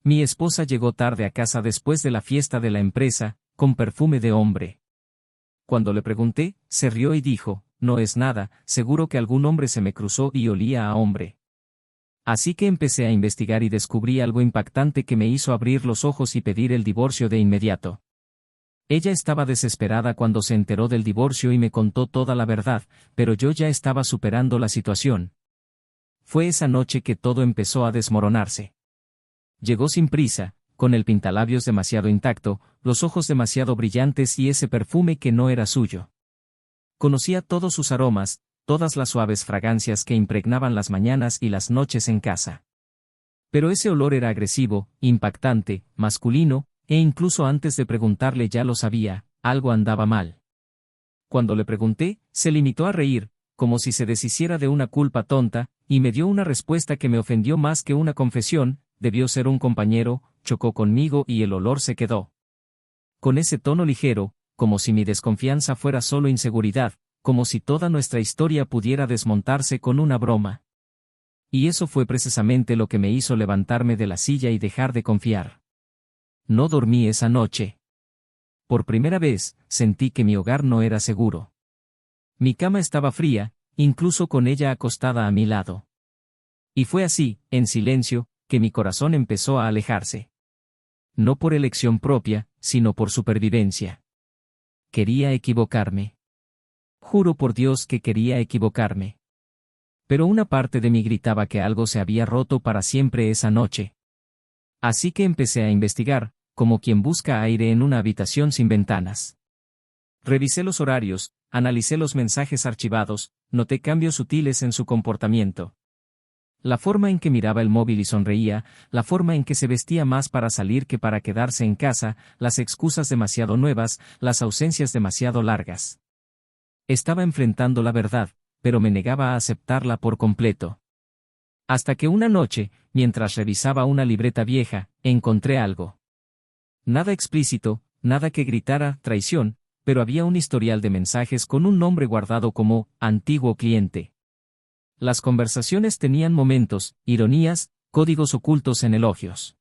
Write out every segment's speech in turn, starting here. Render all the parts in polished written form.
Mi esposa llegó tarde a casa después de la fiesta de la empresa, con perfume de hombre. Cuando le pregunté, se rió y dijo, no es nada, seguro que algún hombre se me cruzó y olía a hombre. Así que empecé a investigar y descubrí algo impactante que me hizo abrir los ojos y pedir el divorcio de inmediato. Ella estaba desesperada cuando se enteró del divorcio y me contó toda la verdad, pero yo ya estaba superando la situación. Fue esa noche que todo empezó a desmoronarse. Llegó sin prisa, con el pintalabios demasiado intacto, los ojos demasiado brillantes y ese perfume que no era suyo. Conocía todos sus aromas, todas las suaves fragancias que impregnaban las mañanas y las noches en casa. Pero ese olor era agresivo, impactante, masculino, e incluso antes de preguntarle ya lo sabía, algo andaba mal. Cuando le pregunté, se limitó a reír, como si se deshiciera de una culpa tonta, y me dio una respuesta que me ofendió más que una confesión, debió ser un compañero, chocó conmigo y el olor se quedó. Con ese tono ligero, como si mi desconfianza fuera solo inseguridad, como si toda nuestra historia pudiera desmontarse con una broma. Y eso fue precisamente lo que me hizo levantarme de la silla y dejar de confiar. No dormí esa noche. Por primera vez, sentí que mi hogar no era seguro. Mi cama estaba fría, incluso con ella acostada a mi lado. Y fue así, en silencio, que mi corazón empezó a alejarse. No por elección propia, sino por supervivencia. Quería equivocarme. Juro por Dios que quería equivocarme. Pero una parte de mí gritaba que algo se había roto para siempre esa noche. Así que empecé a investigar, como quien busca aire en una habitación sin ventanas. Revisé los horarios, analicé los mensajes archivados, noté cambios sutiles en su comportamiento. La forma en que miraba el móvil y sonreía, la forma en que se vestía más para salir que para quedarse en casa, las excusas demasiado nuevas, las ausencias demasiado largas. Estaba enfrentando la verdad, pero me negaba a aceptarla por completo. Hasta que una noche, mientras revisaba una libreta vieja, encontré algo. Nada explícito, nada que gritara traición, pero había un historial de mensajes con un nombre guardado como antiguo cliente. Las conversaciones tenían momentos, ironías, códigos ocultos en elogios.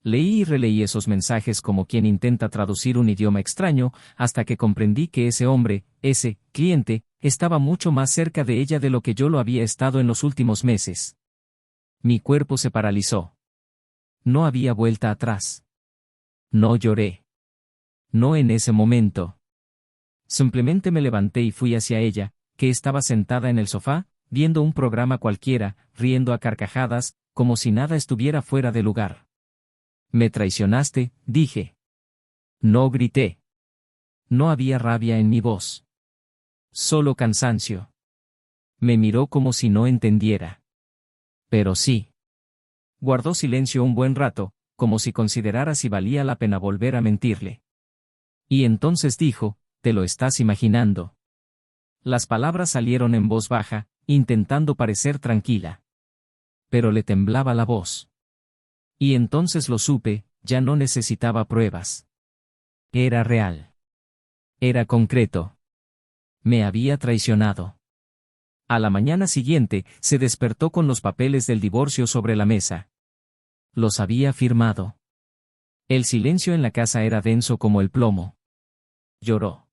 Leí y releí esos mensajes como quien intenta traducir un idioma extraño, hasta que comprendí que ese hombre, ese cliente, estaba mucho más cerca de ella de lo que yo lo había estado en los últimos meses. Mi cuerpo se paralizó. No había vuelta atrás. No lloré. No en ese momento. Simplemente me levanté y fui hacia ella, que estaba sentada en el sofá, viendo un programa cualquiera, riendo a carcajadas, como si nada estuviera fuera de lugar. Me traicionaste, dije. No grité. No había rabia en mi voz. Solo cansancio. Me miró como si no entendiera. Pero sí. Guardó silencio un buen rato, como si considerara si valía la pena volver a mentirle. Y entonces dijo, «Te lo estás imaginando». Las palabras salieron en voz baja, intentando parecer tranquila. Pero le temblaba la voz. Y entonces lo supe, ya no necesitaba pruebas. Era real. Era concreto. Me había traicionado. A la mañana siguiente, se despertó con los papeles del divorcio sobre la mesa. Los había firmado. El silencio en la casa era denso como el plomo. Lloró.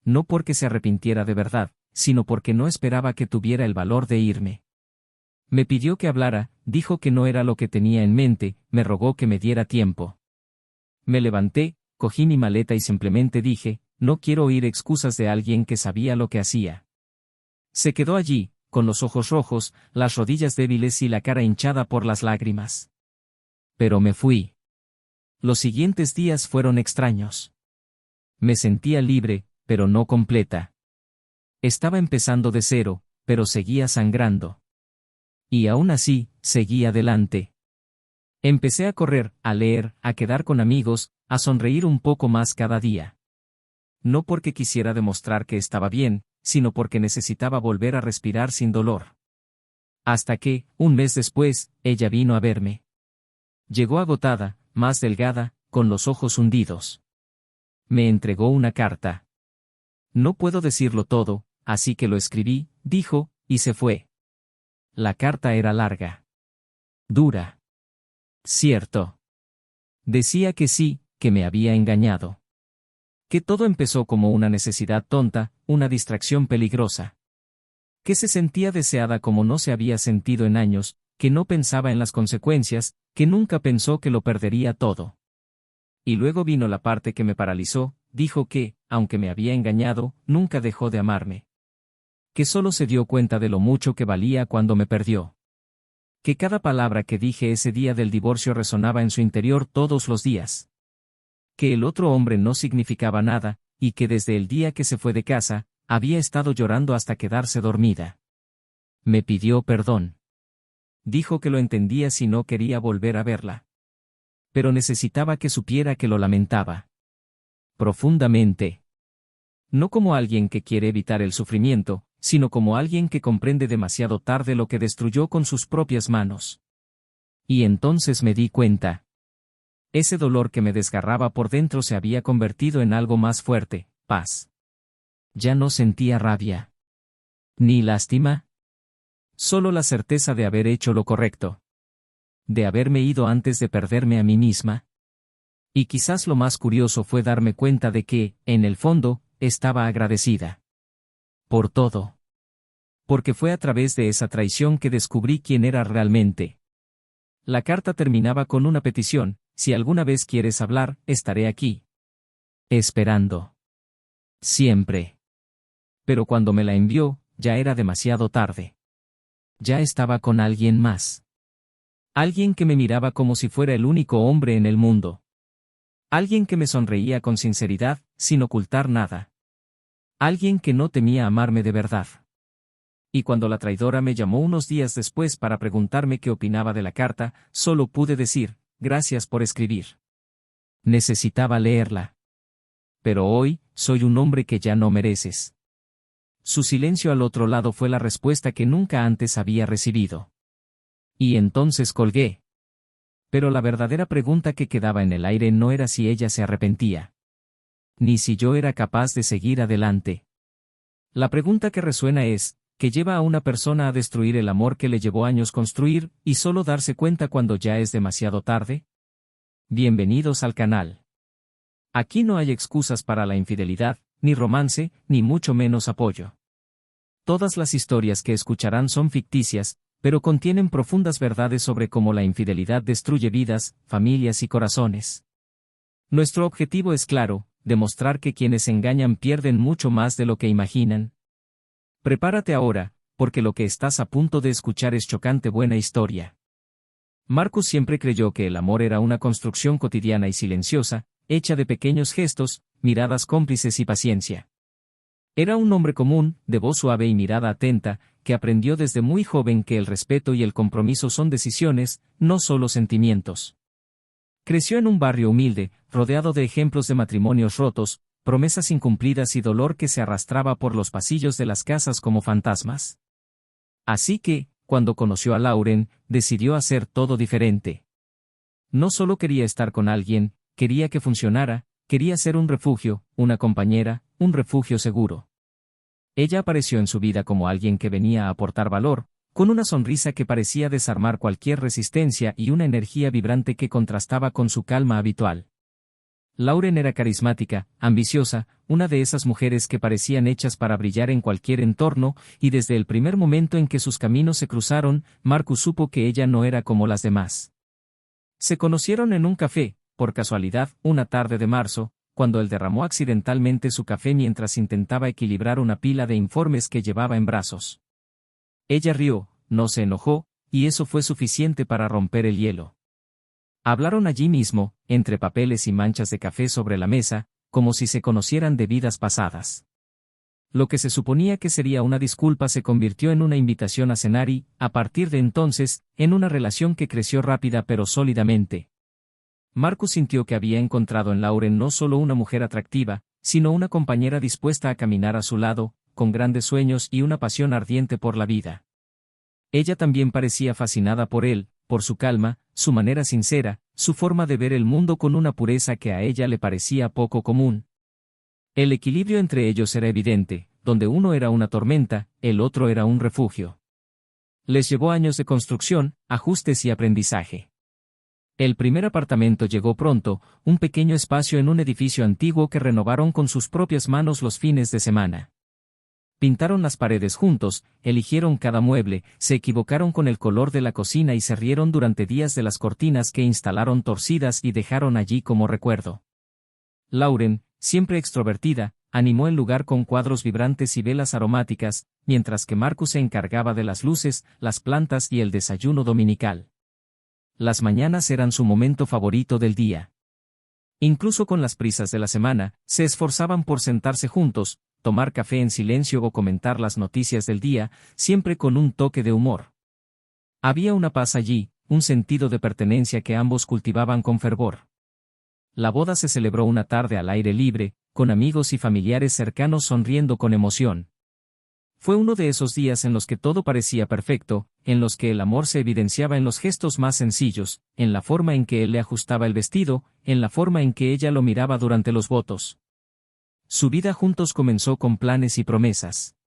No porque se arrepintiera de verdad, sino porque no esperaba que tuviera el valor de irme. Me pidió que hablara, dijo que no era lo que tenía en mente, me rogó que me diera tiempo. Me levanté, cogí mi maleta y simplemente dije, no quiero oír excusas de alguien que sabía lo que hacía. Se quedó allí, con los ojos rojos, las rodillas débiles y la cara hinchada por las lágrimas. Pero me fui. Los siguientes días fueron extraños. Me sentía libre, pero no completa. Estaba empezando de cero, pero seguía sangrando. Y aún así, seguí adelante. Empecé a correr, a leer, a quedar con amigos, a sonreír un poco más cada día. No porque quisiera demostrar que estaba bien, sino porque necesitaba volver a respirar sin dolor. Hasta que, un mes después, ella vino a verme. Llegó agotada, más delgada, con los ojos hundidos. Me entregó una carta. No puedo decirlo todo, así que lo escribí, dijo, y se fue. La carta era larga. Dura. Cierto. Decía que sí, que me había engañado. Que todo empezó como una necesidad tonta, una distracción peligrosa. Que se sentía deseada como no se había sentido en años, que no pensaba en las consecuencias, que nunca pensó que lo perdería todo. Y luego vino la parte que me paralizó, dijo que, aunque me había engañado, nunca dejó de amarme. Que solo se dio cuenta de lo mucho que valía cuando me perdió. Que cada palabra que dije ese día del divorcio resonaba en su interior todos los días. Que el otro hombre no significaba nada, y que desde el día que se fue de casa, había estado llorando hasta quedarse dormida. Me pidió perdón. Dijo que lo entendía si no quería volver a verla. Pero necesitaba que supiera que lo lamentaba. Profundamente. No como alguien que quiere evitar el sufrimiento, sino como alguien que comprende demasiado tarde lo que destruyó con sus propias manos. Y entonces me di cuenta. Ese dolor que me desgarraba por dentro se había convertido en algo más fuerte, paz. Ya no sentía rabia. Ni lástima. Solo la certeza de haber hecho lo correcto. De haberme ido antes de perderme a mí misma. Y quizás lo más curioso fue darme cuenta de que, en el fondo, estaba agradecida. Por todo. Porque fue a través de esa traición que descubrí quién era realmente. La carta terminaba con una petición: si alguna vez quieres hablar, estaré aquí. Esperando. Siempre. Pero cuando me la envió, ya era demasiado tarde. Ya estaba con alguien más. Alguien que me miraba como si fuera el único hombre en el mundo. Alguien que me sonreía con sinceridad, sin ocultar nada. Alguien que no temía amarme de verdad. Y cuando la traidora me llamó unos días después para preguntarme qué opinaba de la carta, solo pude decir: gracias por escribir. Necesitaba leerla. Pero hoy, soy un hombre que ya no mereces. Su silencio al otro lado fue la respuesta que nunca antes había recibido. Y entonces colgué. Pero la verdadera pregunta que quedaba en el aire no era si ella se arrepentía. Ni si yo era capaz de seguir adelante. La pregunta que resuena es: ¿qué lleva a una persona a destruir el amor que le llevó años construir, y solo darse cuenta cuando ya es demasiado tarde? Bienvenidos al canal. Aquí no hay excusas para la infidelidad, ni romance, ni mucho menos apoyo. Todas las historias que escucharán son ficticias, pero contienen profundas verdades sobre cómo la infidelidad destruye vidas, familias y corazones. Nuestro objetivo es claro: demostrar que quienes engañan pierden mucho más de lo que imaginan. Prepárate ahora, porque lo que estás a punto de escuchar es chocante buena historia. Marcus siempre creyó que el amor era una construcción cotidiana y silenciosa, hecha de pequeños gestos, miradas cómplices y paciencia. Era un hombre común, de voz suave y mirada atenta, que aprendió desde muy joven que el respeto y el compromiso son decisiones, no solo sentimientos. Creció en un barrio humilde, rodeado de ejemplos de matrimonios rotos, promesas incumplidas y dolor que se arrastraba por los pasillos de las casas como fantasmas. Así que, cuando conoció a Lauren, decidió hacer todo diferente. No solo quería estar con alguien, quería que funcionara, quería ser un refugio, una compañera, un refugio seguro. Ella apareció en su vida como alguien que venía a aportar valor, con una sonrisa que parecía desarmar cualquier resistencia y una energía vibrante que contrastaba con su calma habitual. Lauren era carismática, ambiciosa, una de esas mujeres que parecían hechas para brillar en cualquier entorno, y desde el primer momento en que sus caminos se cruzaron, Marcus supo que ella no era como las demás. Se conocieron en un café, por casualidad, una tarde de marzo, cuando él derramó accidentalmente su café mientras intentaba equilibrar una pila de informes que llevaba en brazos. Ella rió, no se enojó, y eso fue suficiente para romper el hielo. Hablaron allí mismo, entre papeles y manchas de café sobre la mesa, como si se conocieran de vidas pasadas. Lo que se suponía que sería una disculpa se convirtió en una invitación a cenar y, a partir de entonces, en una relación que creció rápida pero sólidamente. Marcus sintió que había encontrado en Lauren no solo una mujer atractiva, sino una compañera dispuesta a caminar a su lado, con grandes sueños y una pasión ardiente por la vida. Ella también parecía fascinada por él, por su calma, su manera sincera, su forma de ver el mundo con una pureza que a ella le parecía poco común. El equilibrio entre ellos era evidente, donde uno era una tormenta, el otro era un refugio. Les llevó años de construcción, ajustes y aprendizaje. El primer apartamento llegó pronto, un pequeño espacio en un edificio antiguo que renovaron con sus propias manos los fines de semana. Pintaron las paredes juntos, eligieron cada mueble, se equivocaron con el color de la cocina y se rieron durante días de las cortinas que instalaron torcidas y dejaron allí como recuerdo. Lauren, siempre extrovertida, animó el lugar con cuadros vibrantes y velas aromáticas, mientras que Marcus se encargaba de las luces, las plantas y el desayuno dominical. Las mañanas eran su momento favorito del día. Incluso con las prisas de la semana, se esforzaban por sentarse juntos, tomar café en silencio o comentar las noticias del día, siempre con un toque de humor. Había una paz allí, un sentido de pertenencia que ambos cultivaban con fervor. La boda se celebró una tarde al aire libre, con amigos y familiares cercanos sonriendo con emoción. Fue uno de esos días en los que todo parecía perfecto, en los que el amor se evidenciaba en los gestos más sencillos, en la forma en que él le ajustaba el vestido, en la forma en que ella lo miraba durante los votos. Su vida juntos comenzó con planes y promesas.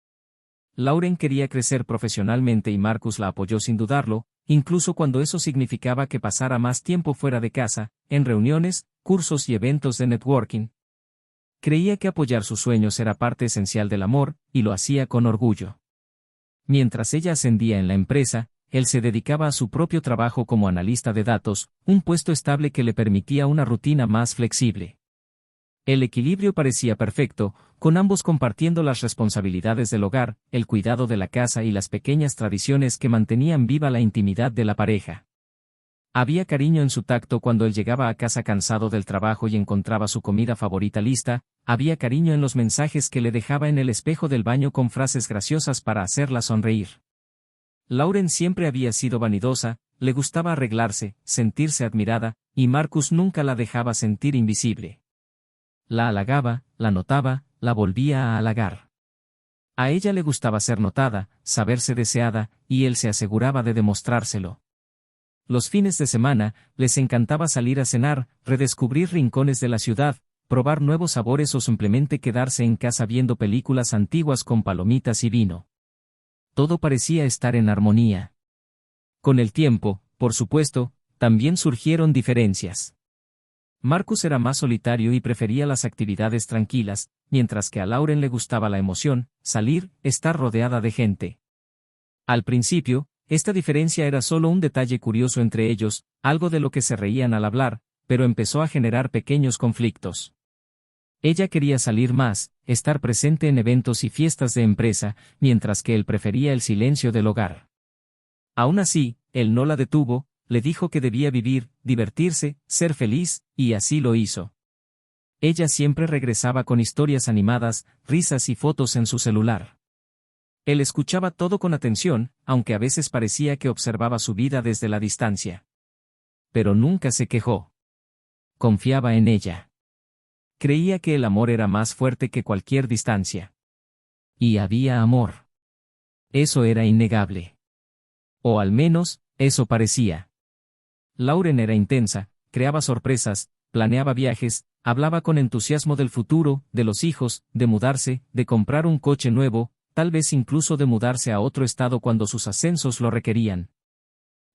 Lauren quería crecer profesionalmente y Marcus la apoyó sin dudarlo, incluso cuando eso significaba que pasara más tiempo fuera de casa, en reuniones, cursos y eventos de networking. Creía que apoyar sus sueños era parte esencial del amor, y lo hacía con orgullo. Mientras ella ascendía en la empresa, él se dedicaba a su propio trabajo como analista de datos, un puesto estable que le permitía una rutina más flexible. El equilibrio parecía perfecto, con ambos compartiendo las responsabilidades del hogar, el cuidado de la casa y las pequeñas tradiciones que mantenían viva la intimidad de la pareja. Había cariño en su tacto cuando él llegaba a casa cansado del trabajo y encontraba su comida favorita lista, había cariño en los mensajes que le dejaba en el espejo del baño con frases graciosas para hacerla sonreír. Lauren siempre había sido vanidosa, le gustaba arreglarse, sentirse admirada, y Marcus nunca la dejaba sentir invisible. La halagaba, la notaba, la volvía a halagar. A ella le gustaba ser notada, saberse deseada, y él se aseguraba de demostrárselo. Los fines de semana, les encantaba salir a cenar, redescubrir rincones de la ciudad, probar nuevos sabores o simplemente quedarse en casa viendo películas antiguas con palomitas y vino. Todo parecía estar en armonía. Con el tiempo, por supuesto, también surgieron diferencias. Marcus era más solitario y prefería las actividades tranquilas, mientras que a Lauren le gustaba la emoción, salir, estar rodeada de gente. Al principio, esta diferencia era solo un detalle curioso entre ellos, algo de lo que se reían al hablar, pero empezó a generar pequeños conflictos. Ella quería salir más, estar presente en eventos y fiestas de empresa, mientras que él prefería el silencio del hogar. Aún así, él no la detuvo, le dijo que debía vivir, divertirse, ser feliz, y así lo hizo. Ella siempre regresaba con historias animadas, risas y fotos en su celular. Él escuchaba todo con atención, aunque a veces parecía que observaba su vida desde la distancia. Pero nunca se quejó. Confiaba en ella. Creía que el amor era más fuerte que cualquier distancia. Y había amor. Eso era innegable. O al menos, eso parecía. Lauren era intensa, creaba sorpresas, planeaba viajes, hablaba con entusiasmo del futuro, de los hijos, de mudarse, de comprar un coche nuevo, tal vez incluso de mudarse a otro estado cuando sus ascensos lo requerían.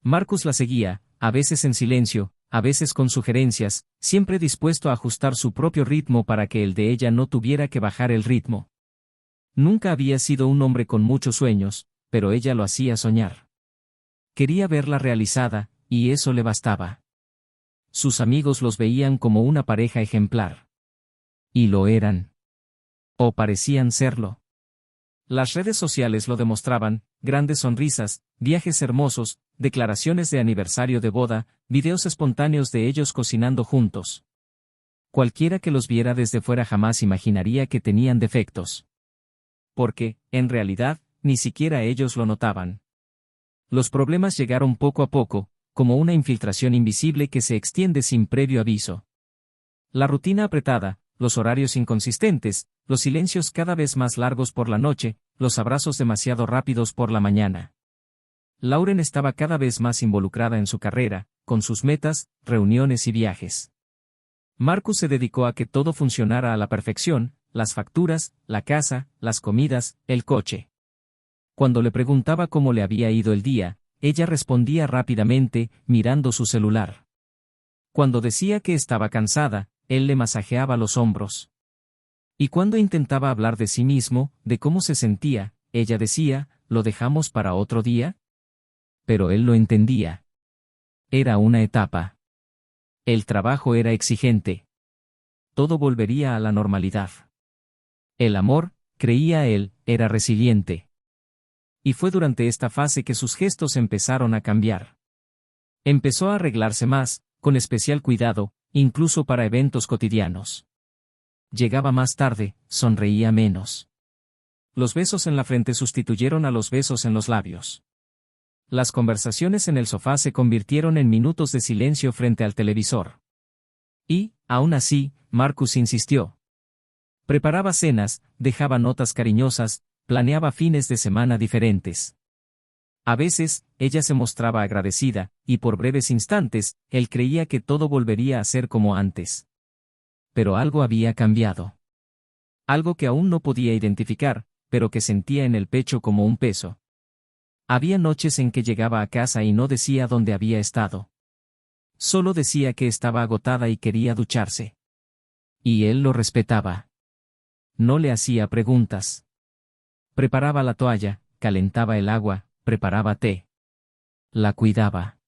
Marcus la seguía, a veces en silencio, a veces con sugerencias, siempre dispuesto a ajustar su propio ritmo para que el de ella no tuviera que bajar el ritmo. Nunca había sido un hombre con muchos sueños, pero ella lo hacía soñar. Quería verla realizada, y eso le bastaba. Sus amigos los veían como una pareja ejemplar. Y lo eran. O parecían serlo. Las redes sociales lo demostraban, grandes sonrisas, viajes hermosos, declaraciones de aniversario de boda, videos espontáneos de ellos cocinando juntos. Cualquiera que los viera desde fuera jamás imaginaría que tenían defectos. Porque, en realidad, ni siquiera ellos lo notaban. Los problemas llegaron poco a poco, como una infiltración invisible que se extiende sin previo aviso. La rutina apretada, los horarios inconsistentes, los silencios cada vez más largos por la noche, los abrazos demasiado rápidos por la mañana. Lauren estaba cada vez más involucrada en su carrera, con sus metas, reuniones y viajes. Marcus se dedicó a que todo funcionara a la perfección, las facturas, la casa, las comidas, el coche. Cuando le preguntaba cómo le había ido el día, ella respondía rápidamente, mirando su celular. Cuando decía que estaba cansada, él le masajeaba los hombros. Y cuando intentaba hablar de sí mismo, de cómo se sentía, ella decía, ¿lo dejamos para otro día? Pero él lo entendía. Era una etapa. El trabajo era exigente. Todo volvería a la normalidad. El amor, creía él, era resiliente. Y fue durante esta fase que sus gestos empezaron a cambiar. Empezó a arreglarse más, con especial cuidado, incluso para eventos cotidianos. Llegaba más tarde, sonreía menos. Los besos en la frente sustituyeron a los besos en los labios. Las conversaciones en el sofá se convirtieron en minutos de silencio frente al televisor. Y, aún así, Marcus insistió. Preparaba cenas, dejaba notas cariñosas, planeaba fines de semana diferentes. A veces, ella se mostraba agradecida, y por breves instantes, él creía que todo volvería a ser como antes. Pero algo había cambiado. Algo que aún no podía identificar, pero que sentía en el pecho como un peso. Había noches en que llegaba a casa y no decía dónde había estado. Solo decía que estaba agotada y quería ducharse. Y él lo respetaba. No le hacía preguntas. Preparaba la toalla, calentaba el agua, preparaba té. La cuidaba.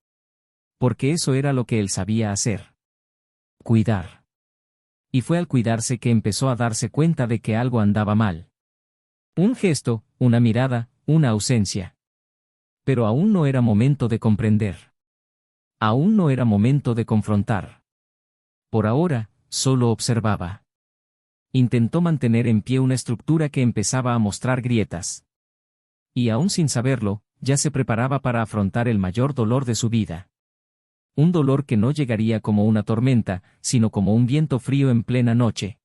Porque eso era lo que él sabía hacer. Cuidar. Y fue al cuidarse que empezó a darse cuenta de que algo andaba mal. Un gesto, una mirada, una ausencia. Pero aún no era momento de comprender. Aún no era momento de confrontar. Por ahora, solo observaba. Intentó mantener en pie una estructura que empezaba a mostrar grietas. Y aún sin saberlo, ya se preparaba para afrontar el mayor dolor de su vida. Un dolor que no llegaría como una tormenta, sino como un viento frío en plena noche.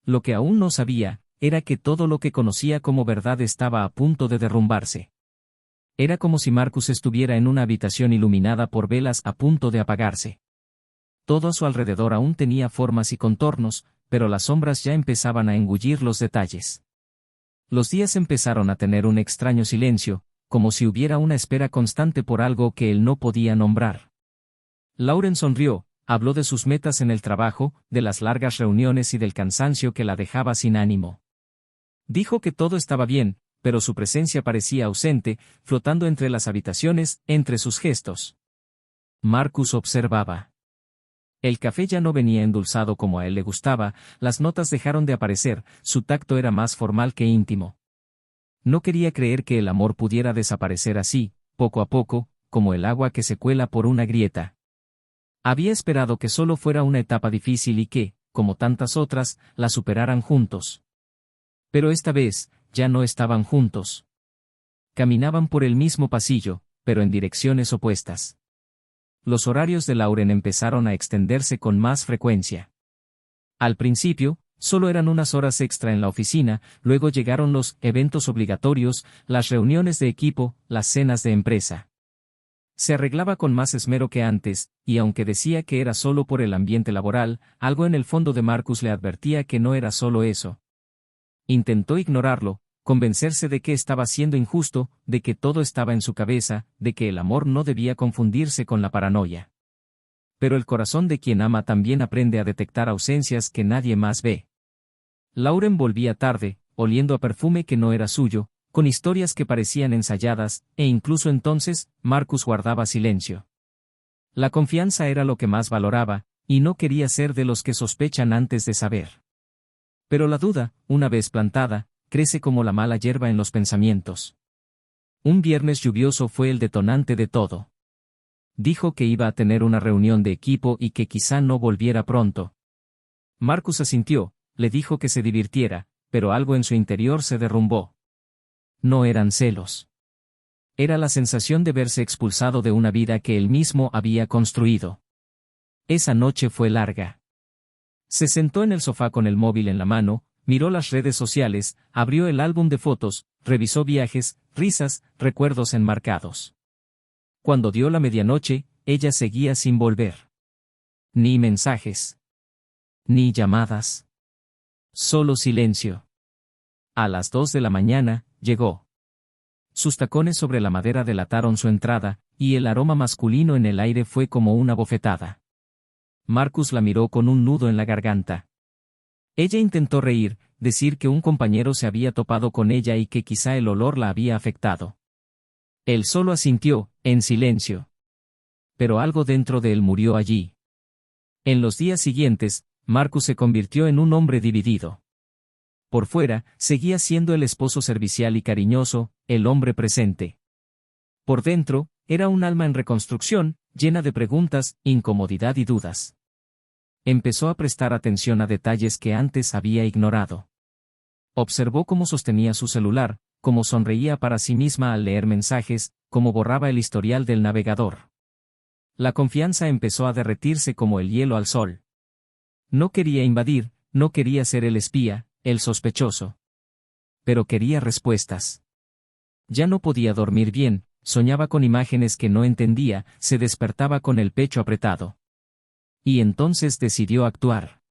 Lo que aún no sabía, era que todo lo que conocía como verdad estaba a punto de derrumbarse. Era como si Marcus estuviera en una habitación iluminada por velas a punto de apagarse. Todo a su alrededor aún tenía formas y contornos, pero las sombras ya empezaban a engullir los detalles. Los días empezaron a tener un extraño silencio, como si hubiera una espera constante por algo que él no podía nombrar. Lauren sonrió, habló de sus metas en el trabajo, de las largas reuniones y del cansancio que la dejaba sin ánimo. Dijo que todo estaba bien, pero su presencia parecía ausente, flotando entre las habitaciones, entre sus gestos. Marcus observaba. El café ya no venía endulzado como a él le gustaba, las notas dejaron de aparecer, su tacto era más formal que íntimo. No quería creer que el amor pudiera desaparecer así, poco a poco, como el agua que se cuela por una grieta. Había esperado que solo fuera una etapa difícil y que, como tantas otras, la superaran juntos. Pero esta vez, ya no estaban juntos. Caminaban por el mismo pasillo, pero en direcciones opuestas. Los horarios de Lauren empezaron a extenderse con más frecuencia. Al principio, solo eran unas horas extra en la oficina, luego llegaron los eventos obligatorios, las reuniones de equipo, las cenas de empresa. Se arreglaba con más esmero que antes, y aunque decía que era solo por el ambiente laboral, algo en el fondo de Marcus le advertía que no era solo eso. Intentó ignorarlo, convencerse de que estaba siendo injusto, de que todo estaba en su cabeza, de que el amor no debía confundirse con la paranoia. Pero el corazón de quien ama también aprende a detectar ausencias que nadie más ve. Lauren volvía tarde, oliendo a perfume que no era suyo, con historias que parecían ensayadas, e incluso entonces, Marcus guardaba silencio. La confianza era lo que más valoraba, y no quería ser de los que sospechan antes de saber. Pero la duda, una vez plantada, crece como la mala hierba en los pensamientos. Un viernes lluvioso fue el detonante de todo. Dijo que iba a tener una reunión de equipo y que quizá no volviera pronto. Marcus asintió, le dijo que se divirtiera, pero algo en su interior se derrumbó. No eran celos. Era la sensación de verse expulsado de una vida que él mismo había construido. Esa noche fue larga. Se sentó en el sofá con el móvil en la mano, miró las redes sociales, abrió el álbum de fotos, revisó viajes, risas, recuerdos enmarcados. Cuando dio la medianoche, ella seguía sin volver. Ni mensajes. Ni llamadas. Solo silencio. A las 2 de la mañana, llegó. Sus tacones sobre la madera delataron su entrada, y el aroma masculino en el aire fue como una bofetada. Marcus la miró con un nudo en la garganta. Ella intentó reír, decir que un compañero se había topado con ella y que quizá el olor la había afectado. Él solo asintió, en silencio. Pero algo dentro de él murió allí. En los días siguientes, Marcus se convirtió en un hombre dividido. Por fuera, seguía siendo el esposo servicial y cariñoso, el hombre presente. Por dentro, era un alma en reconstrucción, llena de preguntas, incomodidad y dudas. Empezó a prestar atención a detalles que antes había ignorado. Observó cómo sostenía su celular, cómo sonreía para sí misma al leer mensajes, cómo borraba el historial del navegador. La confianza empezó a derretirse como el hielo al sol. No quería invadir, no quería ser el espía, el sospechoso. Pero quería respuestas. Ya no podía dormir bien, soñaba con imágenes que no entendía, se despertaba con el pecho apretado. Y entonces decidió actuar.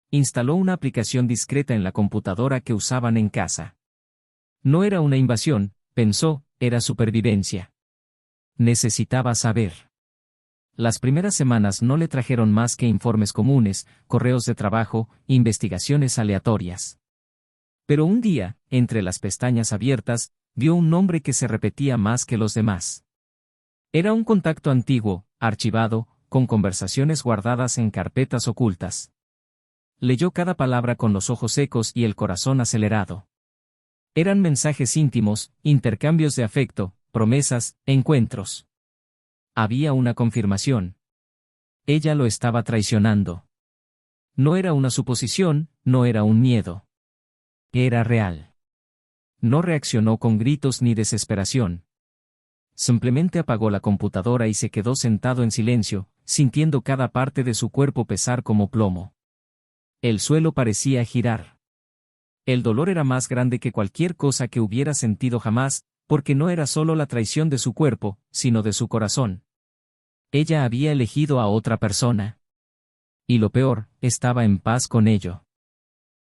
Instaló una aplicación discreta en la computadora que usaban en casa. No era una invasión, pensó, era supervivencia. Necesitaba saber. Las primeras semanas no le trajeron más que informes comunes, correos de trabajo, investigaciones aleatorias. Pero un día, entre las pestañas abiertas, vio un nombre que se repetía más que los demás. Era un contacto antiguo, archivado, con conversaciones guardadas en carpetas ocultas. Leyó cada palabra con los ojos secos y el corazón acelerado. Eran mensajes íntimos, intercambios de afecto, promesas, encuentros. Había una confirmación. Ella lo estaba traicionando. No era una suposición, no era un miedo. Era real. No reaccionó con gritos ni desesperación. Simplemente apagó la computadora y se quedó sentado en silencio, sintiendo cada parte de su cuerpo pesar como plomo. El suelo parecía girar. El dolor era más grande que cualquier cosa que hubiera sentido jamás, porque no era solo la traición de su cuerpo, sino de su corazón. Ella había elegido a otra persona. Y lo peor, estaba en paz con ello.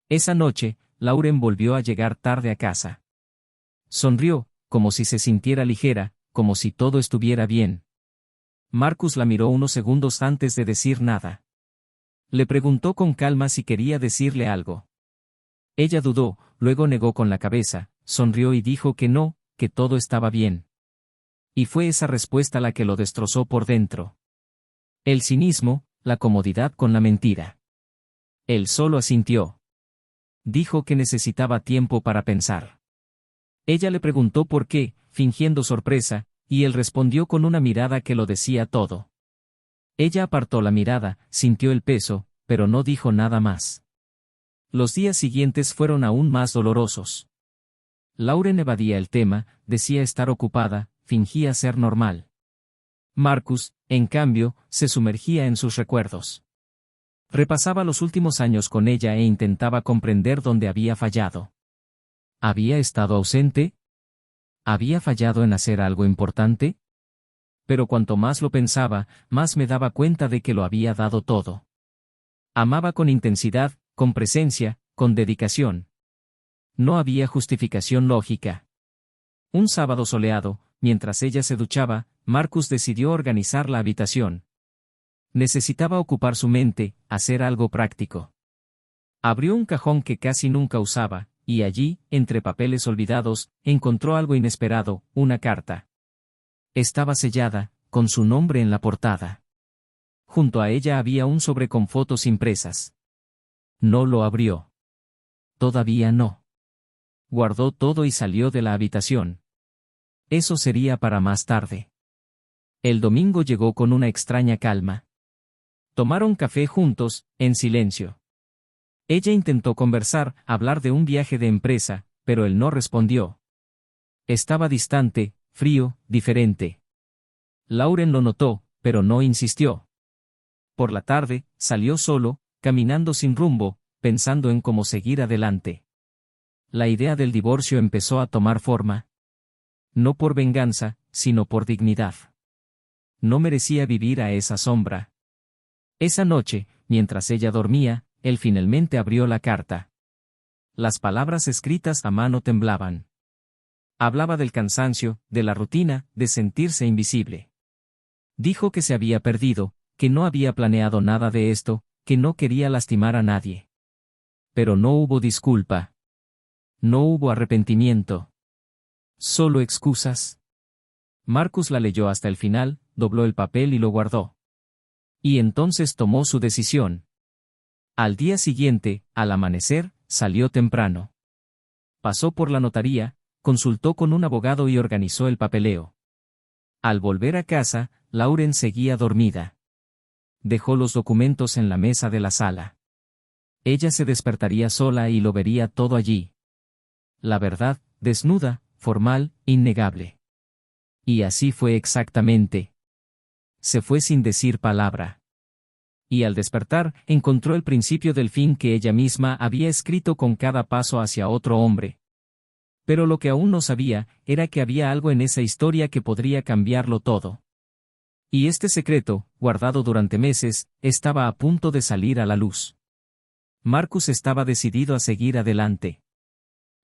Esa noche, Lauren volvió a llegar tarde a casa. Sonrió, como si se sintiera ligera, como si todo estuviera bien. Marcus la miró unos segundos antes de decir nada. Le preguntó con calma si quería decirle algo. Ella dudó, luego negó con la cabeza, sonrió y dijo que no, que todo estaba bien. Y fue esa respuesta la que lo destrozó por dentro. El cinismo, la comodidad con la mentira. Él solo asintió. Dijo que necesitaba tiempo para pensar. Ella le preguntó por qué, fingiendo sorpresa, y él respondió con una mirada que lo decía todo. Ella apartó la mirada, sintió el peso, pero no dijo nada más. Los días siguientes fueron aún más dolorosos. Lauren evadía el tema, decía estar ocupada, fingía ser normal. Marcus, en cambio, se sumergía en sus recuerdos. Repasaba los últimos años con ella e intentaba comprender dónde había fallado. ¿Había estado ausente? ¿Había fallado en hacer algo importante? Pero cuanto más lo pensaba, más me daba cuenta de que lo había dado todo. Amaba con intensidad, con presencia, con dedicación. No había justificación lógica. Un sábado soleado, mientras ella se duchaba, Marcus decidió organizar la habitación. Necesitaba ocupar su mente, hacer algo práctico. Abrió un cajón que casi nunca usaba, y allí, entre papeles olvidados, encontró algo inesperado, una carta. Estaba sellada, con su nombre en la portada. Junto a ella había un sobre con fotos impresas. No lo abrió. Todavía no. Guardó todo y salió de la habitación. Eso sería para más tarde. El domingo llegó con una extraña calma. Tomaron café juntos, en silencio. Ella intentó conversar, hablar de un viaje de empresa, pero él no respondió. Estaba distante, frío, diferente. Lauren lo notó, pero no insistió. Por la tarde, salió solo, caminando sin rumbo, pensando en cómo seguir adelante. La idea del divorcio empezó a tomar forma. No por venganza, sino por dignidad. No merecía vivir a esa sombra. Esa noche, mientras ella dormía, él finalmente abrió la carta. Las palabras escritas a mano temblaban. Hablaba del cansancio, de la rutina, de sentirse invisible. Dijo que se había perdido, que no había planeado nada de esto, que no quería lastimar a nadie. Pero no hubo disculpa. No hubo arrepentimiento. Solo excusas. Marcus la leyó hasta el final, dobló el papel y lo guardó. Y entonces tomó su decisión. Al día siguiente, al amanecer, salió temprano. Pasó por la notaría, consultó con un abogado y organizó el papeleo. Al volver a casa, Lauren seguía dormida. Dejó los documentos en la mesa de la sala. Ella se despertaría sola y lo vería todo allí. La verdad, desnuda, formal, innegable. Y así fue exactamente. Se fue sin decir palabra. Y al despertar, encontró el principio del fin que ella misma había escrito con cada paso hacia otro hombre. Pero lo que aún no sabía, era que había algo en esa historia que podría cambiarlo todo. Y este secreto, guardado durante meses, estaba a punto de salir a la luz. Marcus estaba decidido a seguir adelante.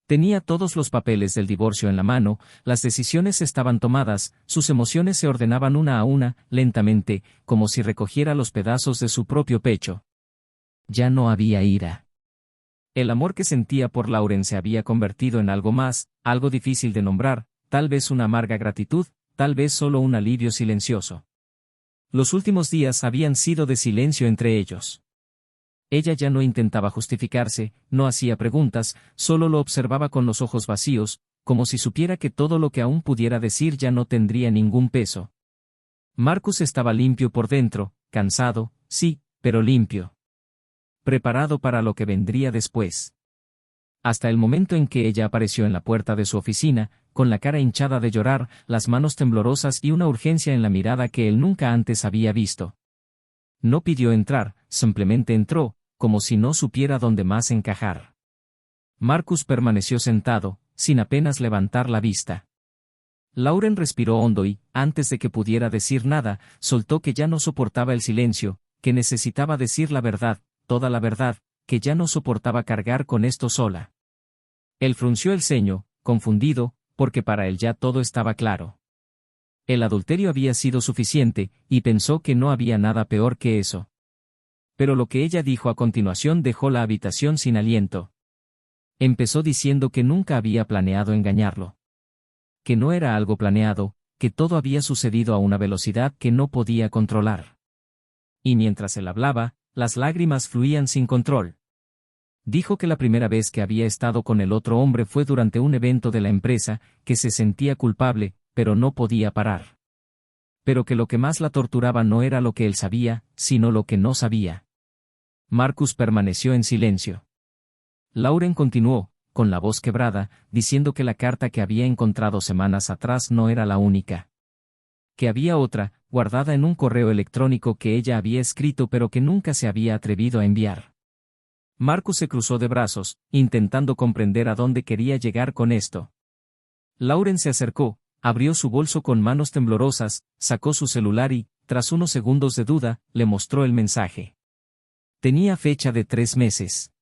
Tenía todos los papeles del divorcio en la mano, las decisiones estaban tomadas, sus emociones se ordenaban una a una, lentamente, como si recogiera los pedazos de su propio pecho. Ya no había ira. El amor que sentía por Lauren se había convertido en algo más, algo difícil de nombrar, tal vez una amarga gratitud, tal vez solo un alivio silencioso. Los últimos días habían sido de silencio entre ellos. Ella ya no intentaba justificarse, no hacía preguntas, solo lo observaba con los ojos vacíos, como si supiera que todo lo que aún pudiera decir ya no tendría ningún peso. Marcus estaba limpio por dentro, cansado, sí, pero limpio. Preparado para lo que vendría después. Hasta el momento en que ella apareció en la puerta de su oficina, con la cara hinchada de llorar, las manos temblorosas y una urgencia en la mirada que él nunca antes había visto. No pidió entrar, simplemente entró, como si no supiera dónde más encajar. Marcus permaneció sentado, sin apenas levantar la vista. Lauren respiró hondo y, antes de que pudiera decir nada, soltó que ya no soportaba el silencio, que necesitaba decir la verdad, toda la verdad, que ya no soportaba cargar con esto sola. Él frunció el ceño, confundido, porque para él ya todo estaba claro. El adulterio había sido suficiente, y pensó que no había nada peor que eso. Pero lo que ella dijo a continuación dejó la habitación sin aliento. Empezó diciendo que nunca había planeado engañarlo. Que no era algo planeado, que todo había sucedido a una velocidad que no podía controlar. Y mientras él hablaba, las lágrimas fluían sin control. Dijo que la primera vez que había estado con el otro hombre fue durante un evento de la empresa, que se sentía culpable, pero no podía parar. Pero que lo que más la torturaba no era lo que él sabía, sino lo que no sabía. Marcus permaneció en silencio. Lauren continuó, con la voz quebrada, diciendo que la carta que había encontrado semanas atrás no era la única. Que había otra, guardada en un correo electrónico que ella había escrito pero que nunca se había atrevido a enviar. Marcus se cruzó de brazos, intentando comprender a dónde quería llegar con esto. Lauren se acercó, abrió su bolso con manos temblorosas, sacó su celular y, tras unos segundos de duda, le mostró el mensaje. Tenía fecha de 3 meses.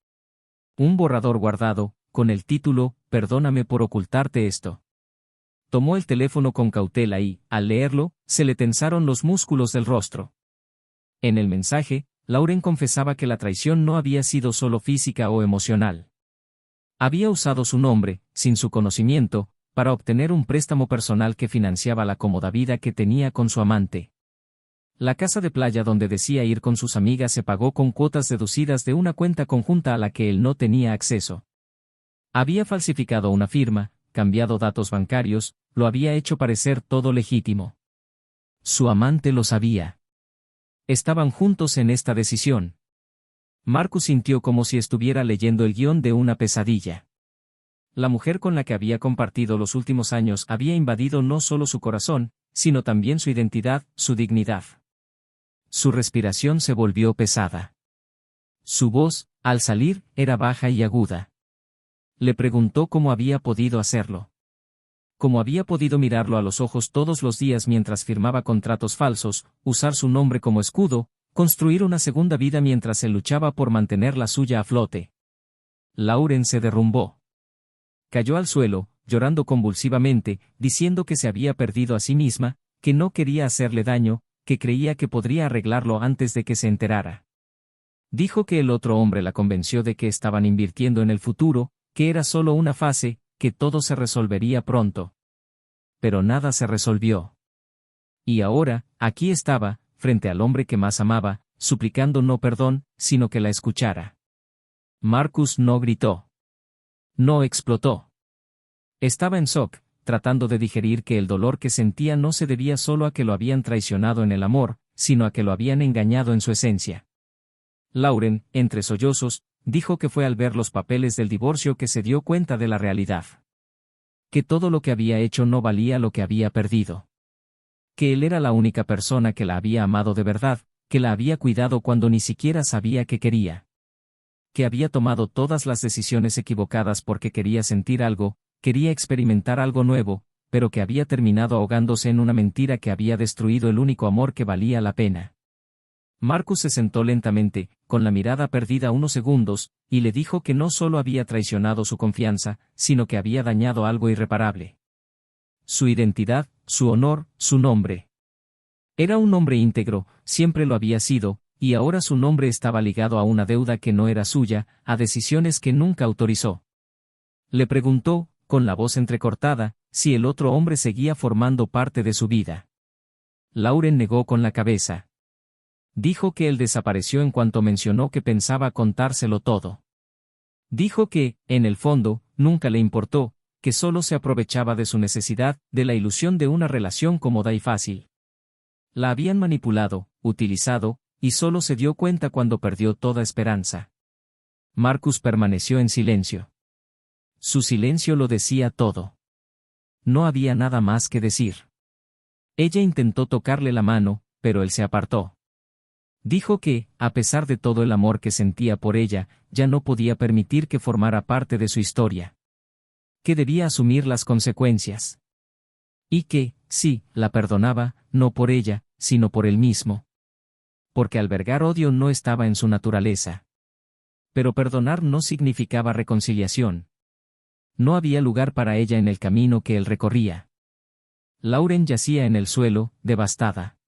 Un borrador guardado, con el título, «Perdóname por ocultarte esto». Tomó el teléfono con cautela y, al leerlo, se le tensaron los músculos del rostro. En el mensaje, Lauren confesaba que la traición no había sido solo física o emocional. Había usado su nombre, sin su conocimiento, para obtener un préstamo personal que financiaba la cómoda vida que tenía con su amante. La casa de playa donde decía ir con sus amigas se pagó con cuotas deducidas de una cuenta conjunta a la que él no tenía acceso. Había falsificado una firma, cambiado datos bancarios, lo había hecho parecer todo legítimo. Su amante lo sabía. Estaban juntos en esta decisión. Marcus sintió como si estuviera leyendo el guión de una pesadilla. La mujer con la que había compartido los últimos años había invadido no solo su corazón, sino también su identidad, su dignidad. Su respiración se volvió pesada. Su voz, al salir, era baja y aguda. Le preguntó cómo había podido hacerlo. Cómo había podido mirarlo a los ojos todos los días mientras firmaba contratos falsos, usar su nombre como escudo, construir una segunda vida mientras él luchaba por mantener la suya a flote. Lauren se derrumbó. Cayó al suelo, llorando convulsivamente, diciendo que se había perdido a sí misma, que no quería hacerle daño, que creía que podría arreglarlo antes de que se enterara. Dijo que el otro hombre la convenció de que estaban invirtiendo en el futuro, que era solo una fase, que todo se resolvería pronto. Pero nada se resolvió. Y ahora, aquí estaba, frente al hombre que más amaba, suplicando no perdón, sino que la escuchara. Marcus no gritó. No explotó. Estaba en shock, tratando de digerir que el dolor que sentía no se debía solo a que lo habían traicionado en el amor, sino a que lo habían engañado en su esencia. Lauren, entre sollozos, dijo que fue al ver los papeles del divorcio que se dio cuenta de la realidad. Que todo lo que había hecho no valía lo que había perdido. Que él era la única persona que la había amado de verdad, que la había cuidado cuando ni siquiera sabía que quería. Que había tomado todas las decisiones equivocadas porque quería sentir algo, quería experimentar algo nuevo, pero que había terminado ahogándose en una mentira que había destruido el único amor que valía la pena. Marcus se sentó lentamente, con la mirada perdida unos segundos, y le dijo que no solo había traicionado su confianza, sino que había dañado algo irreparable. Su identidad, su honor, su nombre. Era un hombre íntegro, siempre lo había sido, y ahora su nombre estaba ligado a una deuda que no era suya, a decisiones que nunca autorizó. Le preguntó, con la voz entrecortada, si el otro hombre seguía formando parte de su vida. Lauren negó con la cabeza. Dijo que él desapareció en cuanto mencionó que pensaba contárselo todo. Dijo que, en el fondo, nunca le importó, que solo se aprovechaba de su necesidad, de la ilusión de una relación cómoda y fácil. La habían manipulado, utilizado, y solo se dio cuenta cuando perdió toda esperanza. Marcus permaneció en silencio. Su silencio lo decía todo. No había nada más que decir. Ella intentó tocarle la mano, pero él se apartó. Dijo que, a pesar de todo el amor que sentía por ella, ya no podía permitir que formara parte de su historia. Que debía asumir las consecuencias. Y que, sí, la perdonaba, no por ella, sino por él mismo. Porque albergar odio no estaba en su naturaleza. Pero perdonar no significaba reconciliación. No había lugar para ella en el camino que él recorría. Lauren yacía en el suelo, devastada.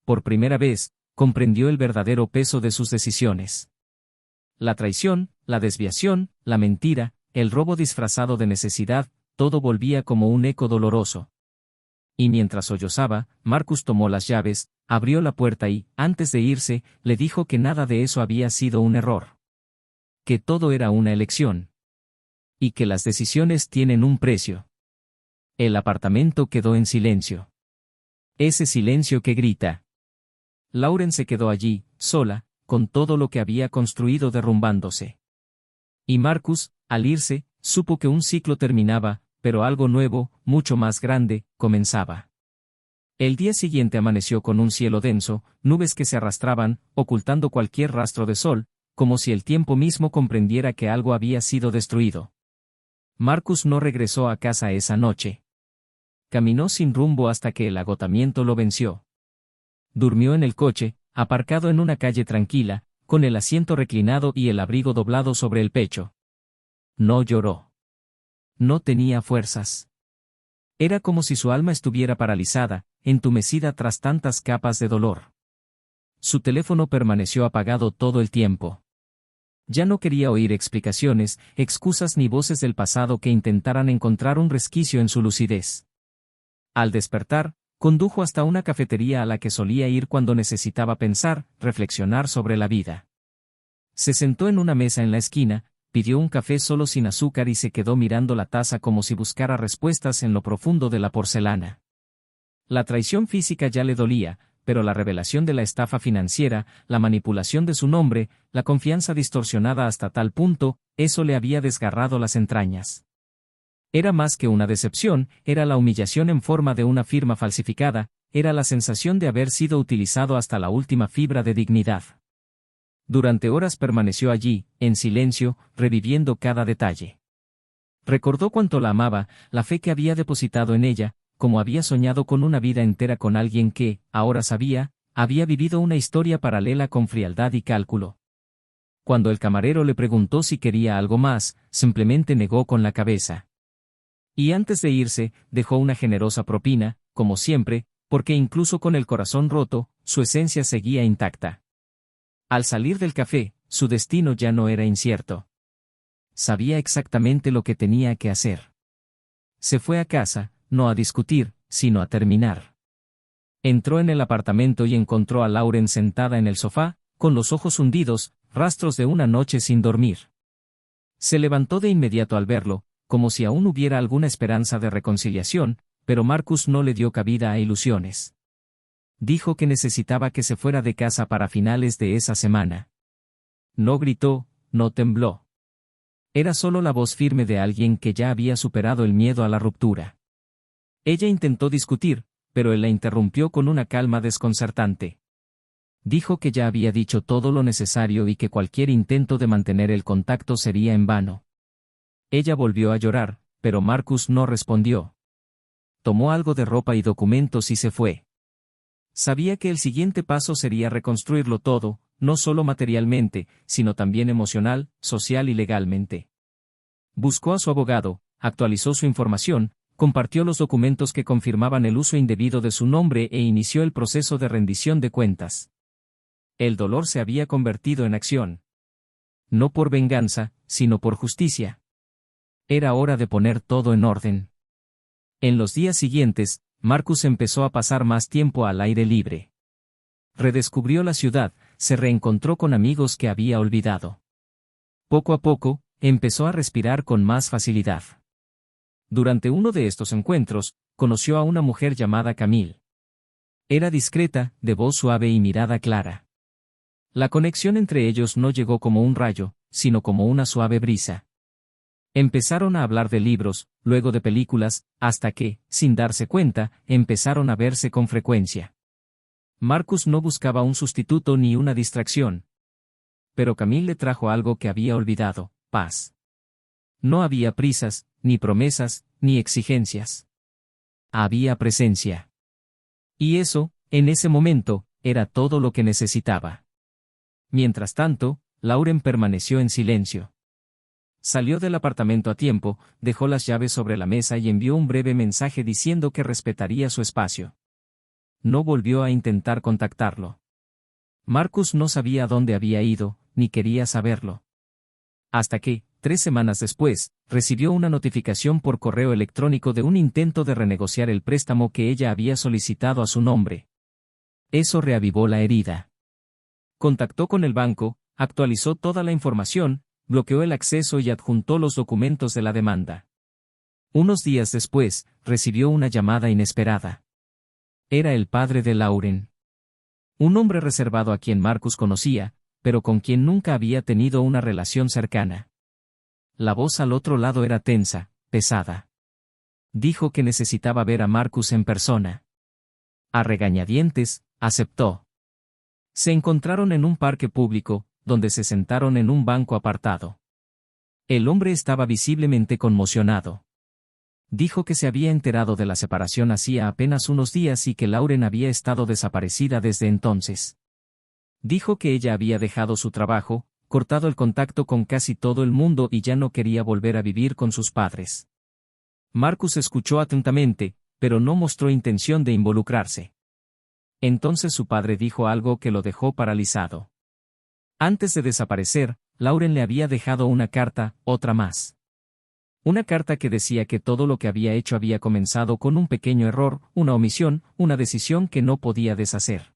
Por primera vez, comprendió el verdadero peso de sus decisiones. La traición, la desviación, la mentira, el robo disfrazado de necesidad, todo volvía como un eco doloroso. Y mientras sollozaba, Marcus tomó las llaves, abrió la puerta y, antes de irse, le dijo que nada de eso había sido un error. Que todo era una elección. Y que las decisiones tienen un precio. El apartamento quedó en silencio. Ese silencio que grita. Lauren se quedó allí, sola, con todo lo que había construido derrumbándose. Y Marcus, al irse, supo que un ciclo terminaba, pero algo nuevo, mucho más grande, comenzaba. El día siguiente amaneció con un cielo denso, nubes que se arrastraban, ocultando cualquier rastro de sol, como si el tiempo mismo comprendiera que algo había sido destruido. Marcus no regresó a casa esa noche. Caminó sin rumbo hasta que el agotamiento lo venció. Durmió en el coche, aparcado en una calle tranquila, con el asiento reclinado y el abrigo doblado sobre el pecho. No lloró. No tenía fuerzas. Era como si su alma estuviera paralizada, entumecida tras tantas capas de dolor. Su teléfono permaneció apagado todo el tiempo. Ya no quería oír explicaciones, excusas ni voces del pasado que intentaran encontrar un resquicio en su lucidez. Al despertar, condujo hasta una cafetería a la que solía ir cuando necesitaba pensar, reflexionar sobre la vida. Se sentó en una mesa en la esquina, pidió un café solo sin azúcar y se quedó mirando la taza como si buscara respuestas en lo profundo de la porcelana. La traición física ya le dolía, pero la revelación de la estafa financiera, la manipulación de su nombre, la confianza distorsionada hasta tal punto, eso le había desgarrado las entrañas. Era más que una decepción, era la humillación en forma de una firma falsificada, era la sensación de haber sido utilizado hasta la última fibra de dignidad. Durante horas permaneció allí, en silencio, reviviendo cada detalle. Recordó cuánto la amaba, la fe que había depositado en ella, como había soñado con una vida entera con alguien que, ahora sabía, había vivido una historia paralela con frialdad y cálculo. Cuando el camarero le preguntó si quería algo más, simplemente negó con la cabeza. Y antes de irse, dejó una generosa propina, como siempre, porque incluso con el corazón roto, su esencia seguía intacta. Al salir del café, su destino ya no era incierto. Sabía exactamente lo que tenía que hacer. Se fue a casa, no a discutir, sino a terminar. Entró en el apartamento y encontró a Lauren sentada en el sofá, con los ojos hundidos, rastros de una noche sin dormir. Se levantó de inmediato al verlo, como si aún hubiera alguna esperanza de reconciliación, pero Marcus no le dio cabida a ilusiones. Dijo que necesitaba que se fuera de casa para finales de esa semana. No gritó, no tembló. Era solo la voz firme de alguien que ya había superado el miedo a la ruptura. Ella intentó discutir, pero él la interrumpió con una calma desconcertante. Dijo que ya había dicho todo lo necesario y que cualquier intento de mantener el contacto sería en vano. Ella volvió a llorar, pero Marcus no respondió. Tomó algo de ropa y documentos y se fue. Sabía que el siguiente paso sería reconstruirlo todo, no solo materialmente, sino también emocional, social y legalmente. Buscó a su abogado, actualizó su información, compartió los documentos que confirmaban el uso indebido de su nombre e inició el proceso de rendición de cuentas. El dolor se había convertido en acción. No por venganza, sino por justicia. Era hora de poner todo en orden. En los días siguientes, Marcus empezó a pasar más tiempo al aire libre. Redescubrió la ciudad, se reencontró con amigos que había olvidado. Poco a poco, empezó a respirar con más facilidad. Durante uno de estos encuentros, conoció a una mujer llamada Camille. Era discreta, de voz suave y mirada clara. La conexión entre ellos no llegó como un rayo, sino como una suave brisa. Empezaron a hablar de libros, luego de películas, hasta que, sin darse cuenta, empezaron a verse con frecuencia. Marcus no buscaba un sustituto ni una distracción. Pero Camille le trajo algo que había olvidado: paz. No había prisas, ni promesas, ni exigencias. Había presencia. Y eso, en ese momento, era todo lo que necesitaba. Mientras tanto, Lauren permaneció en silencio. Salió del apartamento a tiempo, dejó las llaves sobre la mesa y envió un breve mensaje diciendo que respetaría su espacio. No volvió a intentar contactarlo. Marcus no sabía dónde había ido, ni quería saberlo. Hasta que, 3 semanas después, recibió una notificación por correo electrónico de un intento de renegociar el préstamo que ella había solicitado a su nombre. Eso reavivó la herida. Contactó con el banco, actualizó toda la información, bloqueó el acceso y adjuntó los documentos de la demanda. Unos días después, recibió una llamada inesperada. Era el padre de Lauren. Un hombre reservado a quien Marcus conocía, pero con quien nunca había tenido una relación cercana. La voz al otro lado era tensa, pesada. Dijo que necesitaba ver a Marcus en persona. A regañadientes, aceptó. Se encontraron en un parque público, donde se sentaron en un banco apartado. El hombre estaba visiblemente conmocionado. Dijo que se había enterado de la separación hacía apenas unos días y que Lauren había estado desaparecida desde entonces. Dijo que ella había dejado su trabajo, cortado el contacto con casi todo el mundo y ya no quería volver a vivir con sus padres. Marcus escuchó atentamente, pero no mostró intención de involucrarse. Entonces su padre dijo algo que lo dejó paralizado. Antes de desaparecer, Lauren le había dejado una carta, otra más. Una carta que decía que todo lo que había hecho había comenzado con un pequeño error, una omisión, una decisión que no podía deshacer.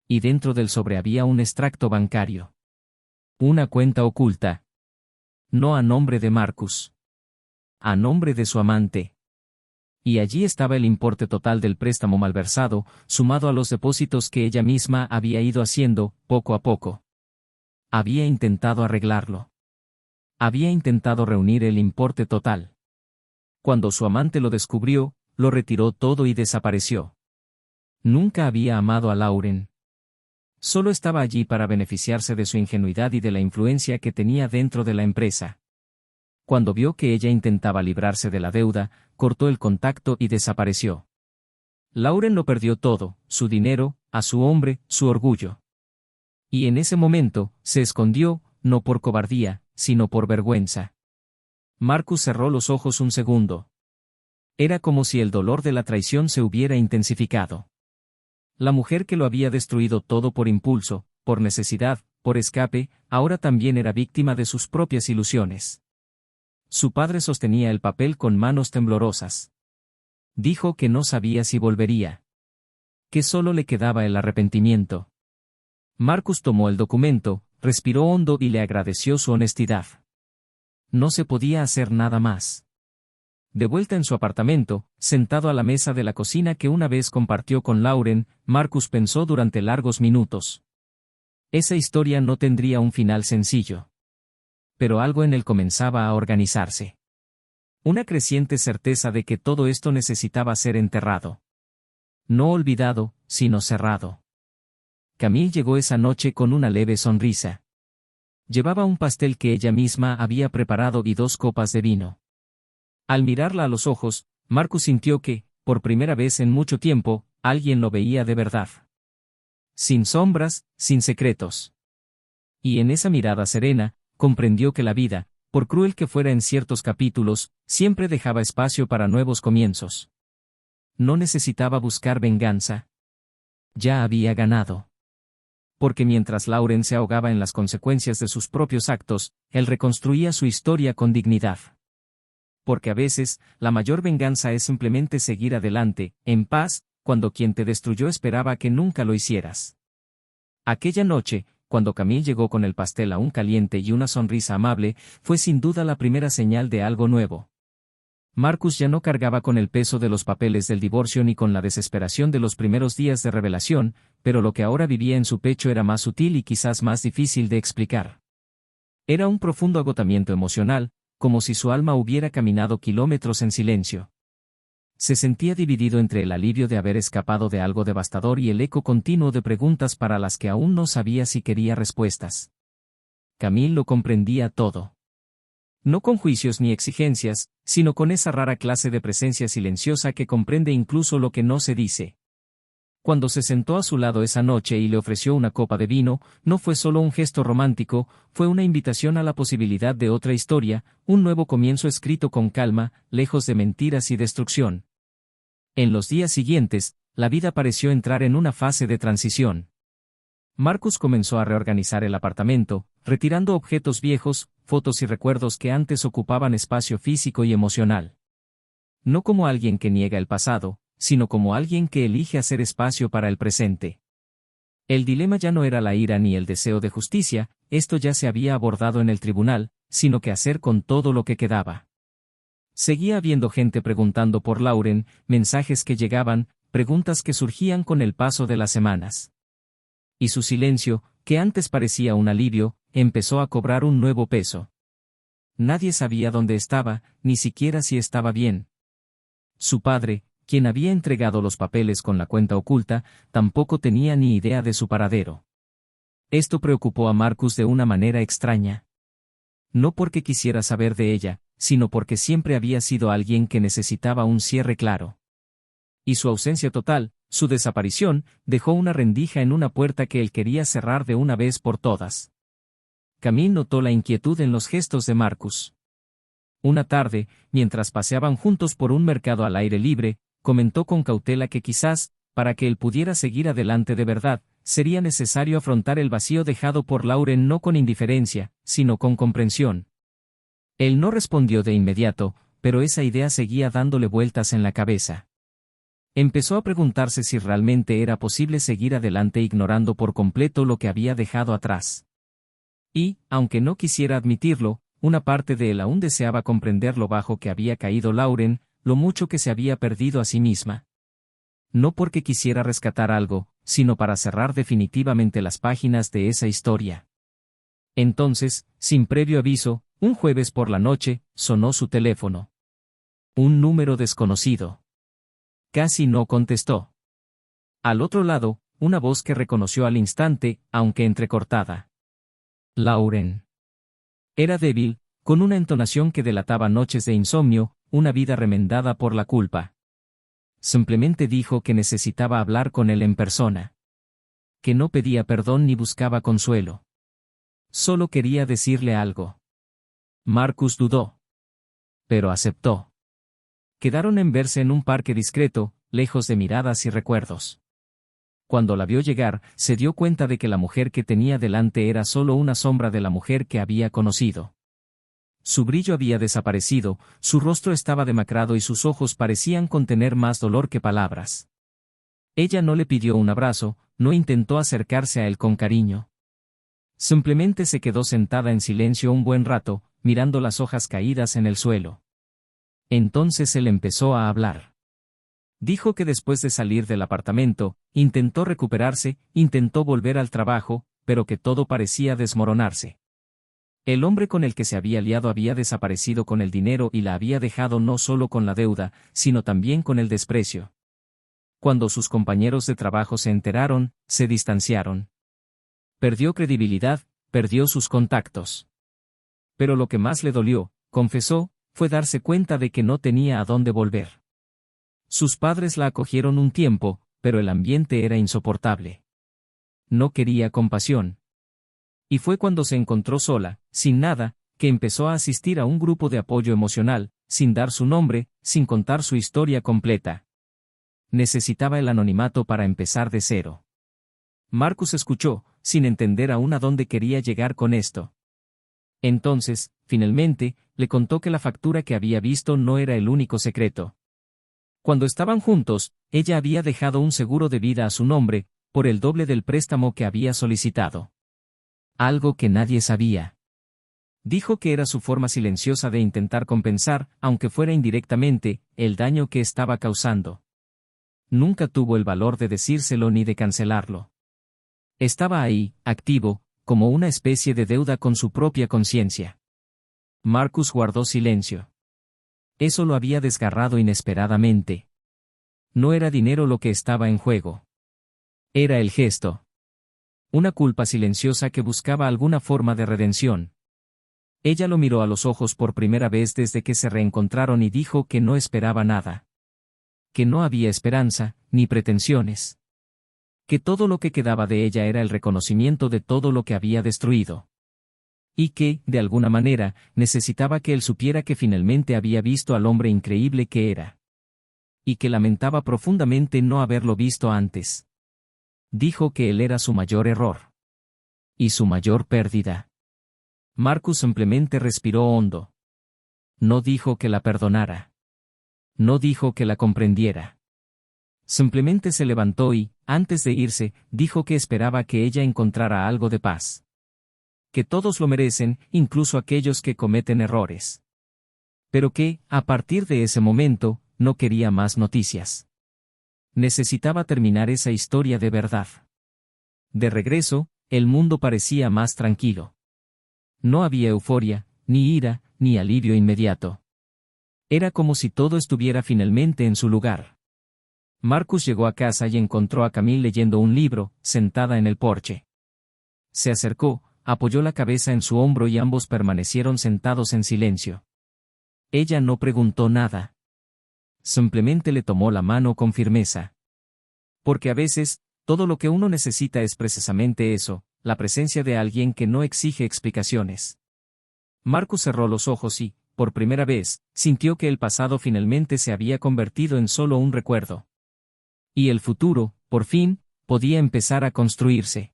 Y dentro del sobre había un extracto bancario. Una cuenta oculta. No a nombre de Marcus. A nombre de su amante. Y allí estaba el importe total del préstamo malversado, sumado a los depósitos que ella misma había ido haciendo, poco a poco. Había intentado arreglarlo. Había intentado reunir el importe total. Cuando su amante lo descubrió, lo retiró todo y desapareció. Nunca había amado a Lauren. Solo estaba allí para beneficiarse de su ingenuidad y de la influencia que tenía dentro de la empresa. Cuando vio que ella intentaba librarse de la deuda, cortó el contacto y desapareció. Lauren lo perdió todo, su dinero, a su hombre, su orgullo. Y en ese momento, se escondió, no por cobardía, sino por vergüenza. Marcus cerró los ojos un segundo. Era como si el dolor de la traición se hubiera intensificado. La mujer que lo había destruido todo por impulso, por necesidad, por escape, ahora también era víctima de sus propias ilusiones. Su padre sostenía el papel con manos temblorosas. Dijo que no sabía si volvería. Que solo le quedaba el arrepentimiento. Marcus tomó el documento, respiró hondo y le agradeció su honestidad. No se podía hacer nada más. De vuelta en su apartamento, sentado a la mesa de la cocina que una vez compartió con Lauren, Marcus pensó durante largos minutos. Esa historia no tendría un final sencillo. Pero algo en él comenzaba a organizarse. Una creciente certeza de que todo esto necesitaba ser enterrado. No olvidado, sino cerrado. Camille llegó esa noche con una leve sonrisa. Llevaba un pastel que ella misma había preparado y 2 copas de vino. Al mirarla a los ojos, Marcus sintió que, por primera vez en mucho tiempo, alguien lo veía de verdad. Sin sombras, sin secretos. Y en esa mirada serena, comprendió que la vida, por cruel que fuera en ciertos capítulos, siempre dejaba espacio para nuevos comienzos. No necesitaba buscar venganza. Ya había ganado. Porque mientras Lauren se ahogaba en las consecuencias de sus propios actos, él reconstruía su historia con dignidad. Porque a veces, la mayor venganza es simplemente seguir adelante, en paz, cuando quien te destruyó esperaba que nunca lo hicieras. Aquella noche, cuando Camille llegó con el pastel aún caliente y una sonrisa amable, fue sin duda la primera señal de algo nuevo. Marcus ya no cargaba con el peso de los papeles del divorcio ni con la desesperación de los primeros días de revelación, pero lo que ahora vivía en su pecho era más sutil y quizás más difícil de explicar. Era un profundo agotamiento emocional, como si su alma hubiera caminado kilómetros en silencio. Se sentía dividido entre el alivio de haber escapado de algo devastador y el eco continuo de preguntas para las que aún no sabía si quería respuestas. Camille lo comprendía todo. No con juicios ni exigencias, sino con esa rara clase de presencia silenciosa que comprende incluso lo que no se dice. Cuando se sentó a su lado esa noche y le ofreció una copa de vino, no fue solo un gesto romántico, fue una invitación a la posibilidad de otra historia, un nuevo comienzo escrito con calma, lejos de mentiras y destrucción. En los días siguientes, la vida pareció entrar en una fase de transición. Marcus comenzó a reorganizar el apartamento, retirando objetos viejos, fotos y recuerdos que antes ocupaban espacio físico y emocional. No como alguien que niega el pasado, sino como alguien que elige hacer espacio para el presente. El dilema ya no era la ira ni el deseo de justicia, esto ya se había abordado en el tribunal, sino qué hacer con todo lo que quedaba. Seguía habiendo gente preguntando por Lauren, mensajes que llegaban, preguntas que surgían con el paso de las semanas. Y su silencio, que antes parecía un alivio, empezó a cobrar un nuevo peso. Nadie sabía dónde estaba, ni siquiera si estaba bien. Su padre, quien había entregado los papeles con la cuenta oculta, tampoco tenía ni idea de su paradero. Esto preocupó a Marcus de una manera extraña. No porque quisiera saber de ella, sino porque siempre había sido alguien que necesitaba un cierre claro. Y su ausencia total, su desaparición, dejó una rendija en una puerta que él quería cerrar de una vez por todas. Camille notó la inquietud en los gestos de Marcus. Una tarde, mientras paseaban juntos por un mercado al aire libre, comentó con cautela que quizás, para que él pudiera seguir adelante de verdad, sería necesario afrontar el vacío dejado por Lauren no con indiferencia, sino con comprensión. Él no respondió de inmediato, pero esa idea seguía dándole vueltas en la cabeza. Empezó a preguntarse si realmente era posible seguir adelante ignorando por completo lo que había dejado atrás. Y, aunque no quisiera admitirlo, una parte de él aún deseaba comprender lo bajo que había caído Lauren, lo mucho que se había perdido a sí misma. No porque quisiera rescatar algo, sino para cerrar definitivamente las páginas de esa historia. Entonces, sin previo aviso, un jueves por la noche, sonó su teléfono. Un número desconocido. Casi no contestó. Al otro lado, una voz que reconoció al instante, aunque entrecortada. Lauren. Era débil, con una entonación que delataba noches de insomnio, una vida remendada por la culpa. Simplemente dijo que necesitaba hablar con él en persona. Que no pedía perdón ni buscaba consuelo. Solo quería decirle algo. Marcus dudó. Pero aceptó. Quedaron en verse en un parque discreto, lejos de miradas y recuerdos. Cuando la vio llegar, se dio cuenta de que la mujer que tenía delante era solo una sombra de la mujer que había conocido. Su brillo había desaparecido, su rostro estaba demacrado y sus ojos parecían contener más dolor que palabras. Ella no le pidió un abrazo, no intentó acercarse a él con cariño. Simplemente se quedó sentada en silencio un buen rato, mirando las hojas caídas en el suelo. Entonces él empezó a hablar. Dijo que después de salir del apartamento, intentó recuperarse, intentó volver al trabajo, pero que todo parecía desmoronarse. El hombre con el que se había liado había desaparecido con el dinero y la había dejado no solo con la deuda, sino también con el desprecio. Cuando sus compañeros de trabajo se enteraron, se distanciaron. Perdió credibilidad, perdió sus contactos. Pero lo que más le dolió, confesó, fue darse cuenta de que no tenía a dónde volver. Sus padres la acogieron un tiempo, pero el ambiente era insoportable. No quería compasión. Y fue cuando se encontró sola, sin nada, que empezó a asistir a un grupo de apoyo emocional, sin dar su nombre, sin contar su historia completa. Necesitaba el anonimato para empezar de cero. Marcus escuchó, sin entender aún a dónde quería llegar con esto. Entonces, finalmente, le contó que la factura que había visto no era el único secreto. Cuando estaban juntos, ella había dejado un seguro de vida a su nombre, por el doble del préstamo que había solicitado. Algo que nadie sabía. Dijo que era su forma silenciosa de intentar compensar, aunque fuera indirectamente, el daño que estaba causando. Nunca tuvo el valor de decírselo ni de cancelarlo. Estaba ahí, activo, como una especie de deuda con su propia conciencia. Marcus guardó silencio. Eso lo había desgarrado inesperadamente. No era dinero lo que estaba en juego. Era el gesto. Una culpa silenciosa que buscaba alguna forma de redención. Ella lo miró a los ojos por primera vez desde que se reencontraron y dijo que no esperaba nada. Que no había esperanza, ni pretensiones. Que todo lo que quedaba de ella era el reconocimiento de todo lo que había destruido. Y que, de alguna manera, necesitaba que él supiera que finalmente había visto al hombre increíble que era. Y que lamentaba profundamente no haberlo visto antes. Dijo que él era su mayor error. Y su mayor pérdida. Marcus simplemente respiró hondo. No dijo que la perdonara. No dijo que la comprendiera. Simplemente se levantó y, antes de irse, dijo que esperaba que ella encontrara algo de paz. Que todos lo merecen, incluso aquellos que cometen errores. Pero que, a partir de ese momento, no quería más noticias. Necesitaba terminar esa historia de verdad. De regreso, el mundo parecía más tranquilo. No había euforia, ni ira, ni alivio inmediato. Era como si todo estuviera finalmente en su lugar. Marcus llegó a casa y encontró a Camille leyendo un libro, sentada en el porche. Se acercó, apoyó la cabeza en su hombro y ambos permanecieron sentados en silencio. Ella no preguntó nada. Simplemente le tomó la mano con firmeza. Porque a veces, todo lo que uno necesita es precisamente eso, la presencia de alguien que no exige explicaciones. Marcus cerró los ojos y, por primera vez, sintió que el pasado finalmente se había convertido en solo un recuerdo. Y el futuro, por fin, podía empezar a construirse.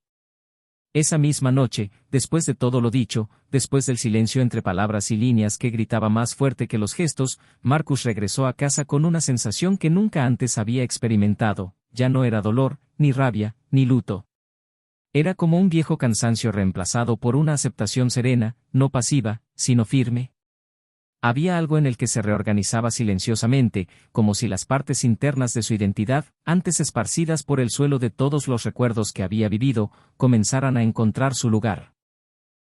Esa misma noche, después de todo lo dicho, después del silencio entre palabras y líneas que gritaba más fuerte que los gestos, Marcus regresó a casa con una sensación que nunca antes había experimentado. Ya no era dolor, ni rabia, ni luto. Era como un viejo cansancio reemplazado por una aceptación serena, no pasiva, sino firme. Había algo en el que se reorganizaba silenciosamente, como si las partes internas de su identidad, antes esparcidas por el suelo de todos los recuerdos que había vivido, comenzaran a encontrar su lugar.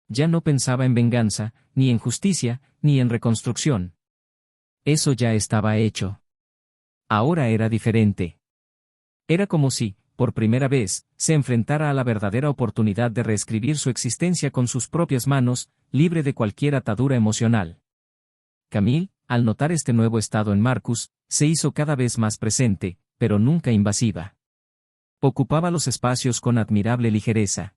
Ya no pensaba en venganza, ni en justicia, ni en reconstrucción. Eso ya estaba hecho. Ahora era diferente. Era como si, por primera vez, se enfrentara a la verdadera oportunidad de reescribir su existencia con sus propias manos, libre de cualquier atadura emocional. Camille, al notar este nuevo estado en Marcus, se hizo cada vez más presente, pero nunca invasiva. Ocupaba los espacios con admirable ligereza.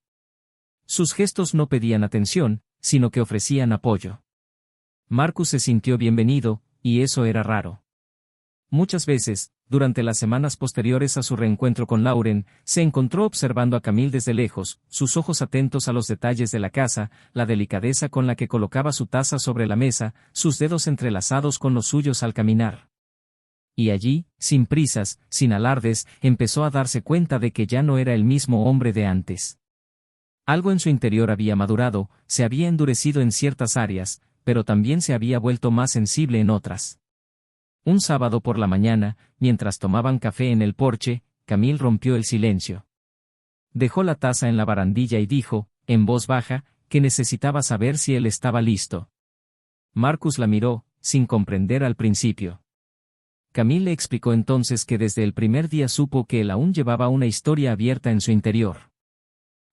Sus gestos no pedían atención, sino que ofrecían apoyo. Marcus se sintió bienvenido, y eso era raro. Muchas veces, durante las semanas posteriores a su reencuentro con Lauren, se encontró observando a Camille desde lejos, sus ojos atentos a los detalles de la casa, la delicadeza con la que colocaba su taza sobre la mesa, sus dedos entrelazados con los suyos al caminar. Y allí, sin prisas, sin alardes, empezó a darse cuenta de que ya no era el mismo hombre de antes. Algo en su interior había madurado, se había endurecido en ciertas áreas, pero también se había vuelto más sensible en otras. Un sábado por la mañana, mientras tomaban café en el porche, Camille rompió el silencio. Dejó la taza en la barandilla y dijo, en voz baja, que necesitaba saber si él estaba listo. Marcus la miró, sin comprender al principio. Camille le explicó entonces que desde el primer día supo que él aún llevaba una historia abierta en su interior.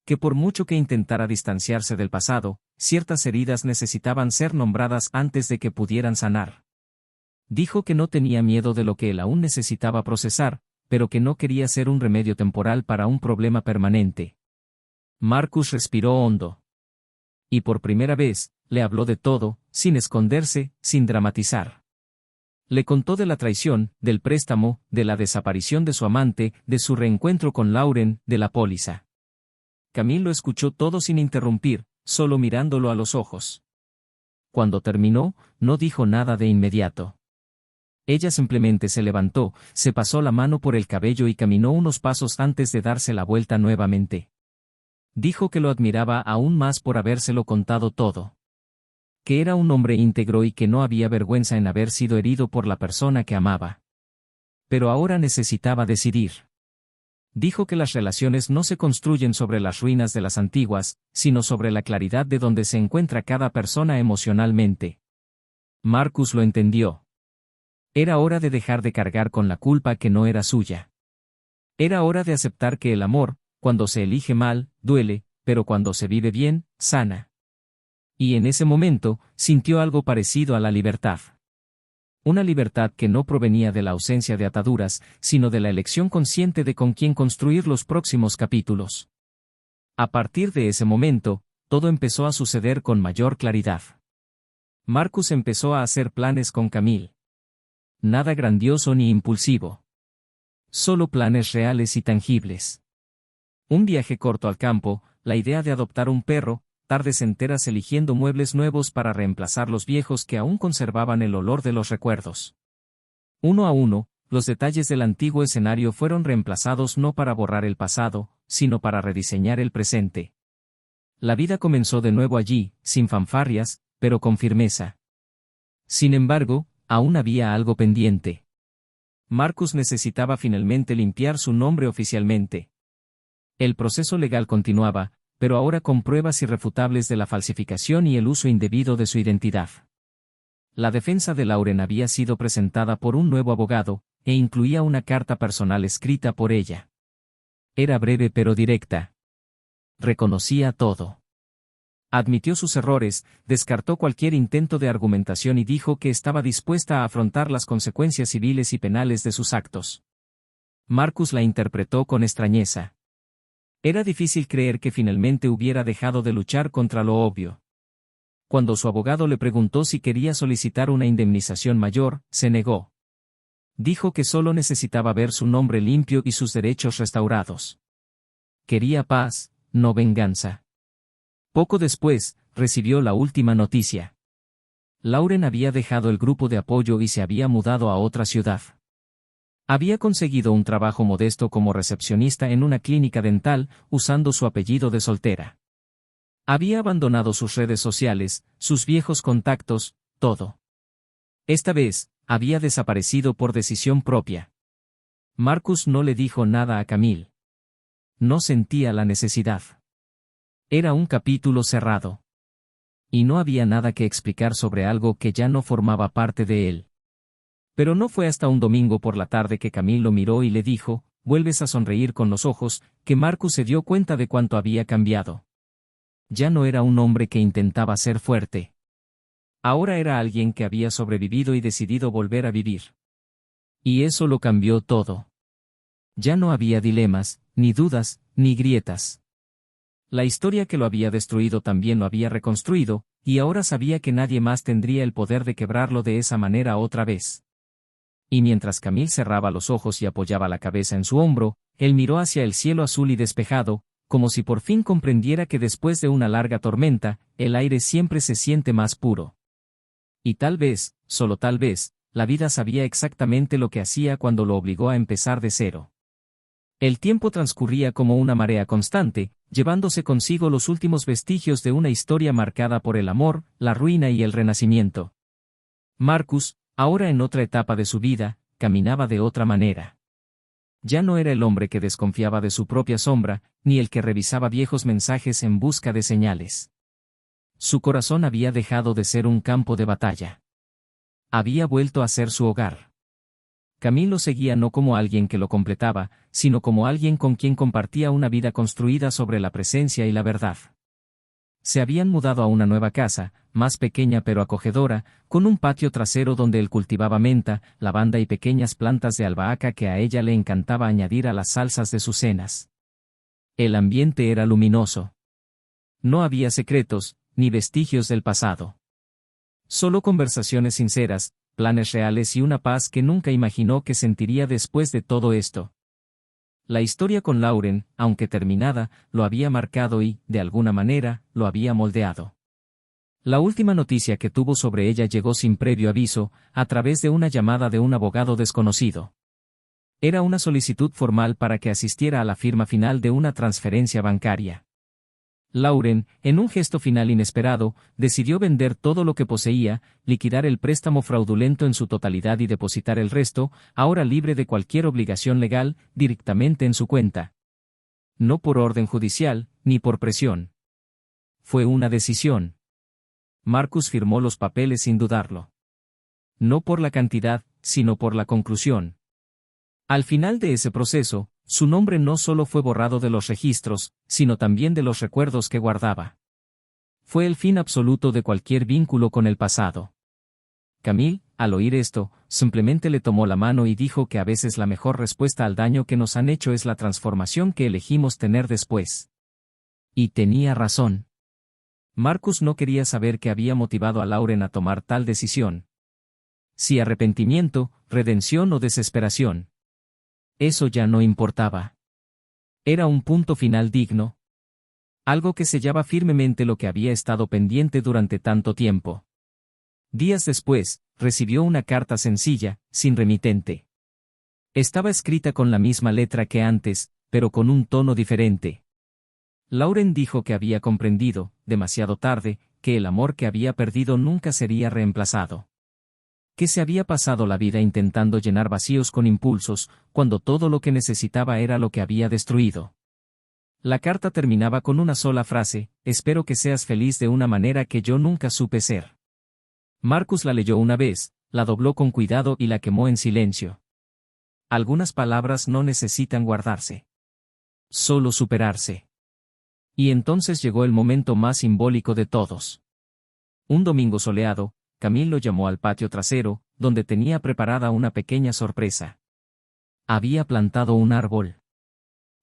Que por mucho que intentara distanciarse del pasado, ciertas heridas necesitaban ser nombradas antes de que pudieran sanar. Dijo que no tenía miedo de lo que él aún necesitaba procesar, pero que no quería ser un remedio temporal para un problema permanente. Marcus respiró hondo. Y por primera vez, le habló de todo, sin esconderse, sin dramatizar. Le contó de la traición, del préstamo, de la desaparición de su amante, de su reencuentro con Lauren, de la póliza. Camille lo escuchó todo sin interrumpir, solo mirándolo a los ojos. Cuando terminó, no dijo nada de inmediato. Ella simplemente se levantó, se pasó la mano por el cabello y caminó unos pasos antes de darse la vuelta nuevamente. Dijo que lo admiraba aún más por habérselo contado todo. Que era un hombre íntegro y que no había vergüenza en haber sido herido por la persona que amaba. Pero ahora necesitaba decidir. Dijo que las relaciones no se construyen sobre las ruinas de las antiguas, sino sobre la claridad de donde se encuentra cada persona emocionalmente. Marcus lo entendió. Era hora de dejar de cargar con la culpa que no era suya. Era hora de aceptar que el amor, cuando se elige mal, duele, pero cuando se vive bien, sana. Y en ese momento, sintió algo parecido a la libertad. Una libertad que no provenía de la ausencia de ataduras, sino de la elección consciente de con quién construir los próximos capítulos. A partir de ese momento, todo empezó a suceder con mayor claridad. Marcus empezó a hacer planes con Camille. Nada grandioso ni impulsivo. Solo planes reales y tangibles. Un viaje corto al campo, la idea de adoptar un perro, tardes enteras eligiendo muebles nuevos para reemplazar los viejos que aún conservaban el olor de los recuerdos. Uno a uno, los detalles del antiguo escenario fueron reemplazados no para borrar el pasado, sino para rediseñar el presente. La vida comenzó de nuevo allí, sin fanfarrias, pero con firmeza. Sin embargo, aún había algo pendiente. Marcus necesitaba finalmente limpiar su nombre oficialmente. El proceso legal continuaba, pero ahora con pruebas irrefutables de la falsificación y el uso indebido de su identidad. La defensa de Lauren había sido presentada por un nuevo abogado, e incluía una carta personal escrita por ella. Era breve pero directa. Reconocía todo. Admitió sus errores, descartó cualquier intento de argumentación y dijo que estaba dispuesta a afrontar las consecuencias civiles y penales de sus actos. Marcus la interpretó con extrañeza. Era difícil creer que finalmente hubiera dejado de luchar contra lo obvio. Cuando su abogado le preguntó si quería solicitar una indemnización mayor, se negó. Dijo que solo necesitaba ver su nombre limpio y sus derechos restaurados. Quería paz, no venganza. Poco después, recibió la última noticia. Lauren había dejado el grupo de apoyo y se había mudado a otra ciudad. Había conseguido un trabajo modesto como recepcionista en una clínica dental, usando su apellido de soltera. Había abandonado sus redes sociales, sus viejos contactos, todo. Esta vez, había desaparecido por decisión propia. Marcus no le dijo nada a Camille. No sentía la necesidad. Era un capítulo cerrado. Y no había nada que explicar sobre algo que ya no formaba parte de él. Pero no fue hasta un domingo por la tarde que Camille lo miró y le dijo, «Vuelves a sonreír con los ojos», que Marcus se dio cuenta de cuánto había cambiado. Ya no era un hombre que intentaba ser fuerte. Ahora era alguien que había sobrevivido y decidido volver a vivir. Y eso lo cambió todo. Ya no había dilemas, ni dudas, ni grietas. La historia que lo había destruido también lo había reconstruido, y ahora sabía que nadie más tendría el poder de quebrarlo de esa manera otra vez. Y mientras Camille cerraba los ojos y apoyaba la cabeza en su hombro, él miró hacia el cielo azul y despejado, como si por fin comprendiera que después de una larga tormenta, el aire siempre se siente más puro. Y tal vez, solo tal vez, la vida sabía exactamente lo que hacía cuando lo obligó a empezar de cero. El tiempo transcurría como una marea constante, llevándose consigo los últimos vestigios de una historia marcada por el amor, la ruina y el renacimiento. Marcus, ahora en otra etapa de su vida, caminaba de otra manera. Ya no era el hombre que desconfiaba de su propia sombra, ni el que revisaba viejos mensajes en busca de señales. Su corazón había dejado de ser un campo de batalla. Había vuelto a ser su hogar. Camille lo seguía no como alguien que lo completaba, sino como alguien con quien compartía una vida construida sobre la presencia y la verdad. Se habían mudado a una nueva casa, más pequeña pero acogedora, con un patio trasero donde él cultivaba menta, lavanda y pequeñas plantas de albahaca que a ella le encantaba añadir a las salsas de sus cenas. El ambiente era luminoso. No había secretos, ni vestigios del pasado. Solo conversaciones sinceras, planes reales y una paz que nunca imaginó que sentiría después de todo esto. La historia con Lauren, aunque terminada, lo había marcado y, de alguna manera, lo había moldeado. La última noticia que tuvo sobre ella llegó sin previo aviso, a través de una llamada de un abogado desconocido. Era una solicitud formal para que asistiera a la firma final de una transferencia bancaria. Lauren, en un gesto final inesperado, decidió vender todo lo que poseía, liquidar el préstamo fraudulento en su totalidad y depositar el resto, ahora libre de cualquier obligación legal, directamente en su cuenta. No por orden judicial, ni por presión. Fue una decisión. Marcus firmó los papeles sin dudarlo. No por la cantidad, sino por la conclusión. Al final de ese proceso, su nombre no solo fue borrado de los registros, sino también de los recuerdos que guardaba. Fue el fin absoluto de cualquier vínculo con el pasado. Camille, al oír esto, simplemente le tomó la mano y dijo que a veces la mejor respuesta al daño que nos han hecho es la transformación que elegimos tener después. Y tenía razón. Marcus no quería saber qué había motivado a Lauren a tomar tal decisión. Si arrepentimiento, redención o desesperación. Eso ya no importaba. Era un punto final digno. Algo que sellaba firmemente lo que había estado pendiente durante tanto tiempo. Días después, recibió una carta sencilla, sin remitente. Estaba escrita con la misma letra que antes, pero con un tono diferente. Lauren dijo que había comprendido, demasiado tarde, que el amor que había perdido nunca sería reemplazado. Que se había pasado la vida intentando llenar vacíos con impulsos, cuando todo lo que necesitaba era lo que había destruido. La carta terminaba con una sola frase: espero que seas feliz de una manera que yo nunca supe ser. Marcus la leyó una vez, la dobló con cuidado y la quemó en silencio. Algunas palabras no necesitan guardarse. Solo superarse. Y entonces llegó el momento más simbólico de todos. Un domingo soleado, Camille lo llamó al patio trasero, donde tenía preparada una pequeña sorpresa. Había plantado un árbol.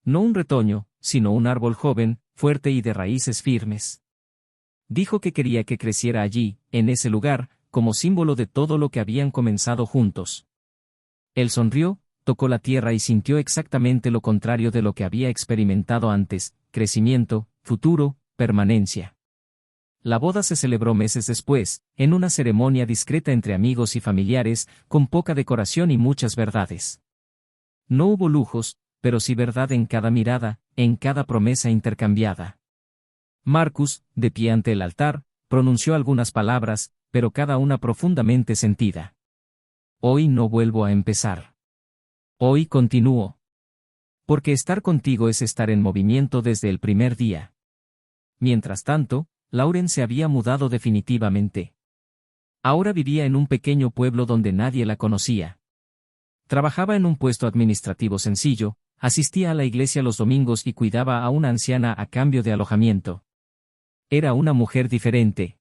No un retoño, sino un árbol joven, fuerte y de raíces firmes. Dijo que quería que creciera allí, en ese lugar, como símbolo de todo lo que habían comenzado juntos. Él sonrió, tocó la tierra y sintió exactamente lo contrario de lo que había experimentado antes: crecimiento, futuro, permanencia. La boda se celebró meses después, en una ceremonia discreta entre amigos y familiares, con poca decoración y muchas verdades. No hubo lujos, pero sí verdad en cada mirada, en cada promesa intercambiada. Marcus, de pie ante el altar, pronunció algunas palabras, pero cada una profundamente sentida. Hoy no vuelvo a empezar. Hoy continúo. Porque estar contigo es estar en movimiento desde el primer día. Mientras tanto, Lauren se había mudado definitivamente. Ahora vivía en un pequeño pueblo donde nadie la conocía. Trabajaba en un puesto administrativo sencillo, asistía a la iglesia los domingos y cuidaba a una anciana a cambio de alojamiento. Era una mujer diferente.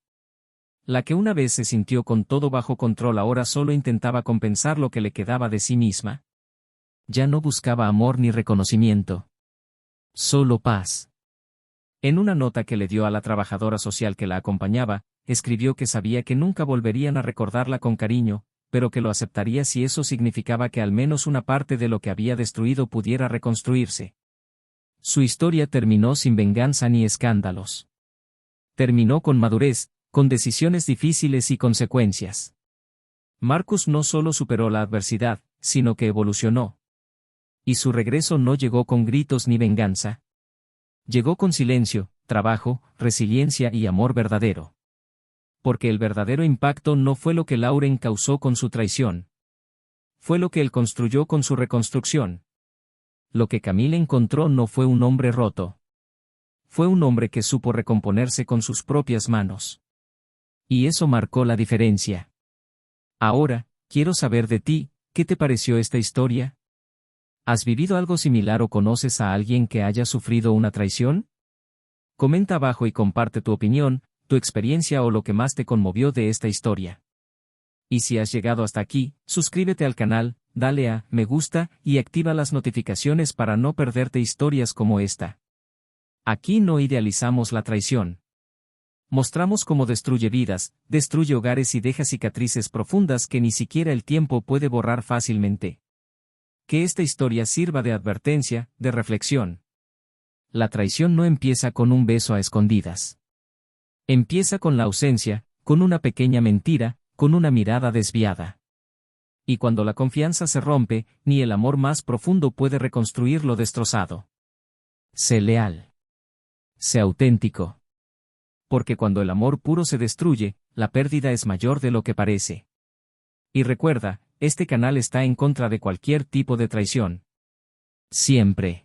La que una vez se sintió con todo bajo control ahora solo intentaba compensar lo que le quedaba de sí misma. Ya no buscaba amor ni reconocimiento. Solo paz. En una nota que le dio a la trabajadora social que la acompañaba, escribió que sabía que nunca volverían a recordarla con cariño, pero que lo aceptaría si eso significaba que al menos una parte de lo que había destruido pudiera reconstruirse. Su historia terminó sin venganza ni escándalos. Terminó con madurez, con decisiones difíciles y consecuencias. Marcus no solo superó la adversidad, sino que evolucionó. Y su regreso no llegó con gritos ni venganza. Llegó con silencio, trabajo, resiliencia y amor verdadero. Porque el verdadero impacto no fue lo que Lauren causó con su traición. Fue lo que él construyó con su reconstrucción. Lo que Camille encontró no fue un hombre roto. Fue un hombre que supo recomponerse con sus propias manos. Y eso marcó la diferencia. Ahora, quiero saber de ti, ¿qué te pareció esta historia? ¿Has vivido algo similar o conoces a alguien que haya sufrido una traición? Comenta abajo y comparte tu opinión, tu experiencia o lo que más te conmovió de esta historia. Y si has llegado hasta aquí, suscríbete al canal, dale a me gusta y activa las notificaciones para no perderte historias como esta. Aquí no idealizamos la traición. Mostramos cómo destruye vidas, destruye hogares y deja cicatrices profundas que ni siquiera el tiempo puede borrar fácilmente. Que esta historia sirva de advertencia, de reflexión. La traición no empieza con un beso a escondidas. Empieza con la ausencia, con una pequeña mentira, con una mirada desviada. Y cuando la confianza se rompe, ni el amor más profundo puede reconstruir lo destrozado. Sé leal. Sé auténtico. Porque cuando el amor puro se destruye, la pérdida es mayor de lo que parece. Y recuerda, este canal está en contra de cualquier tipo de traición. Siempre.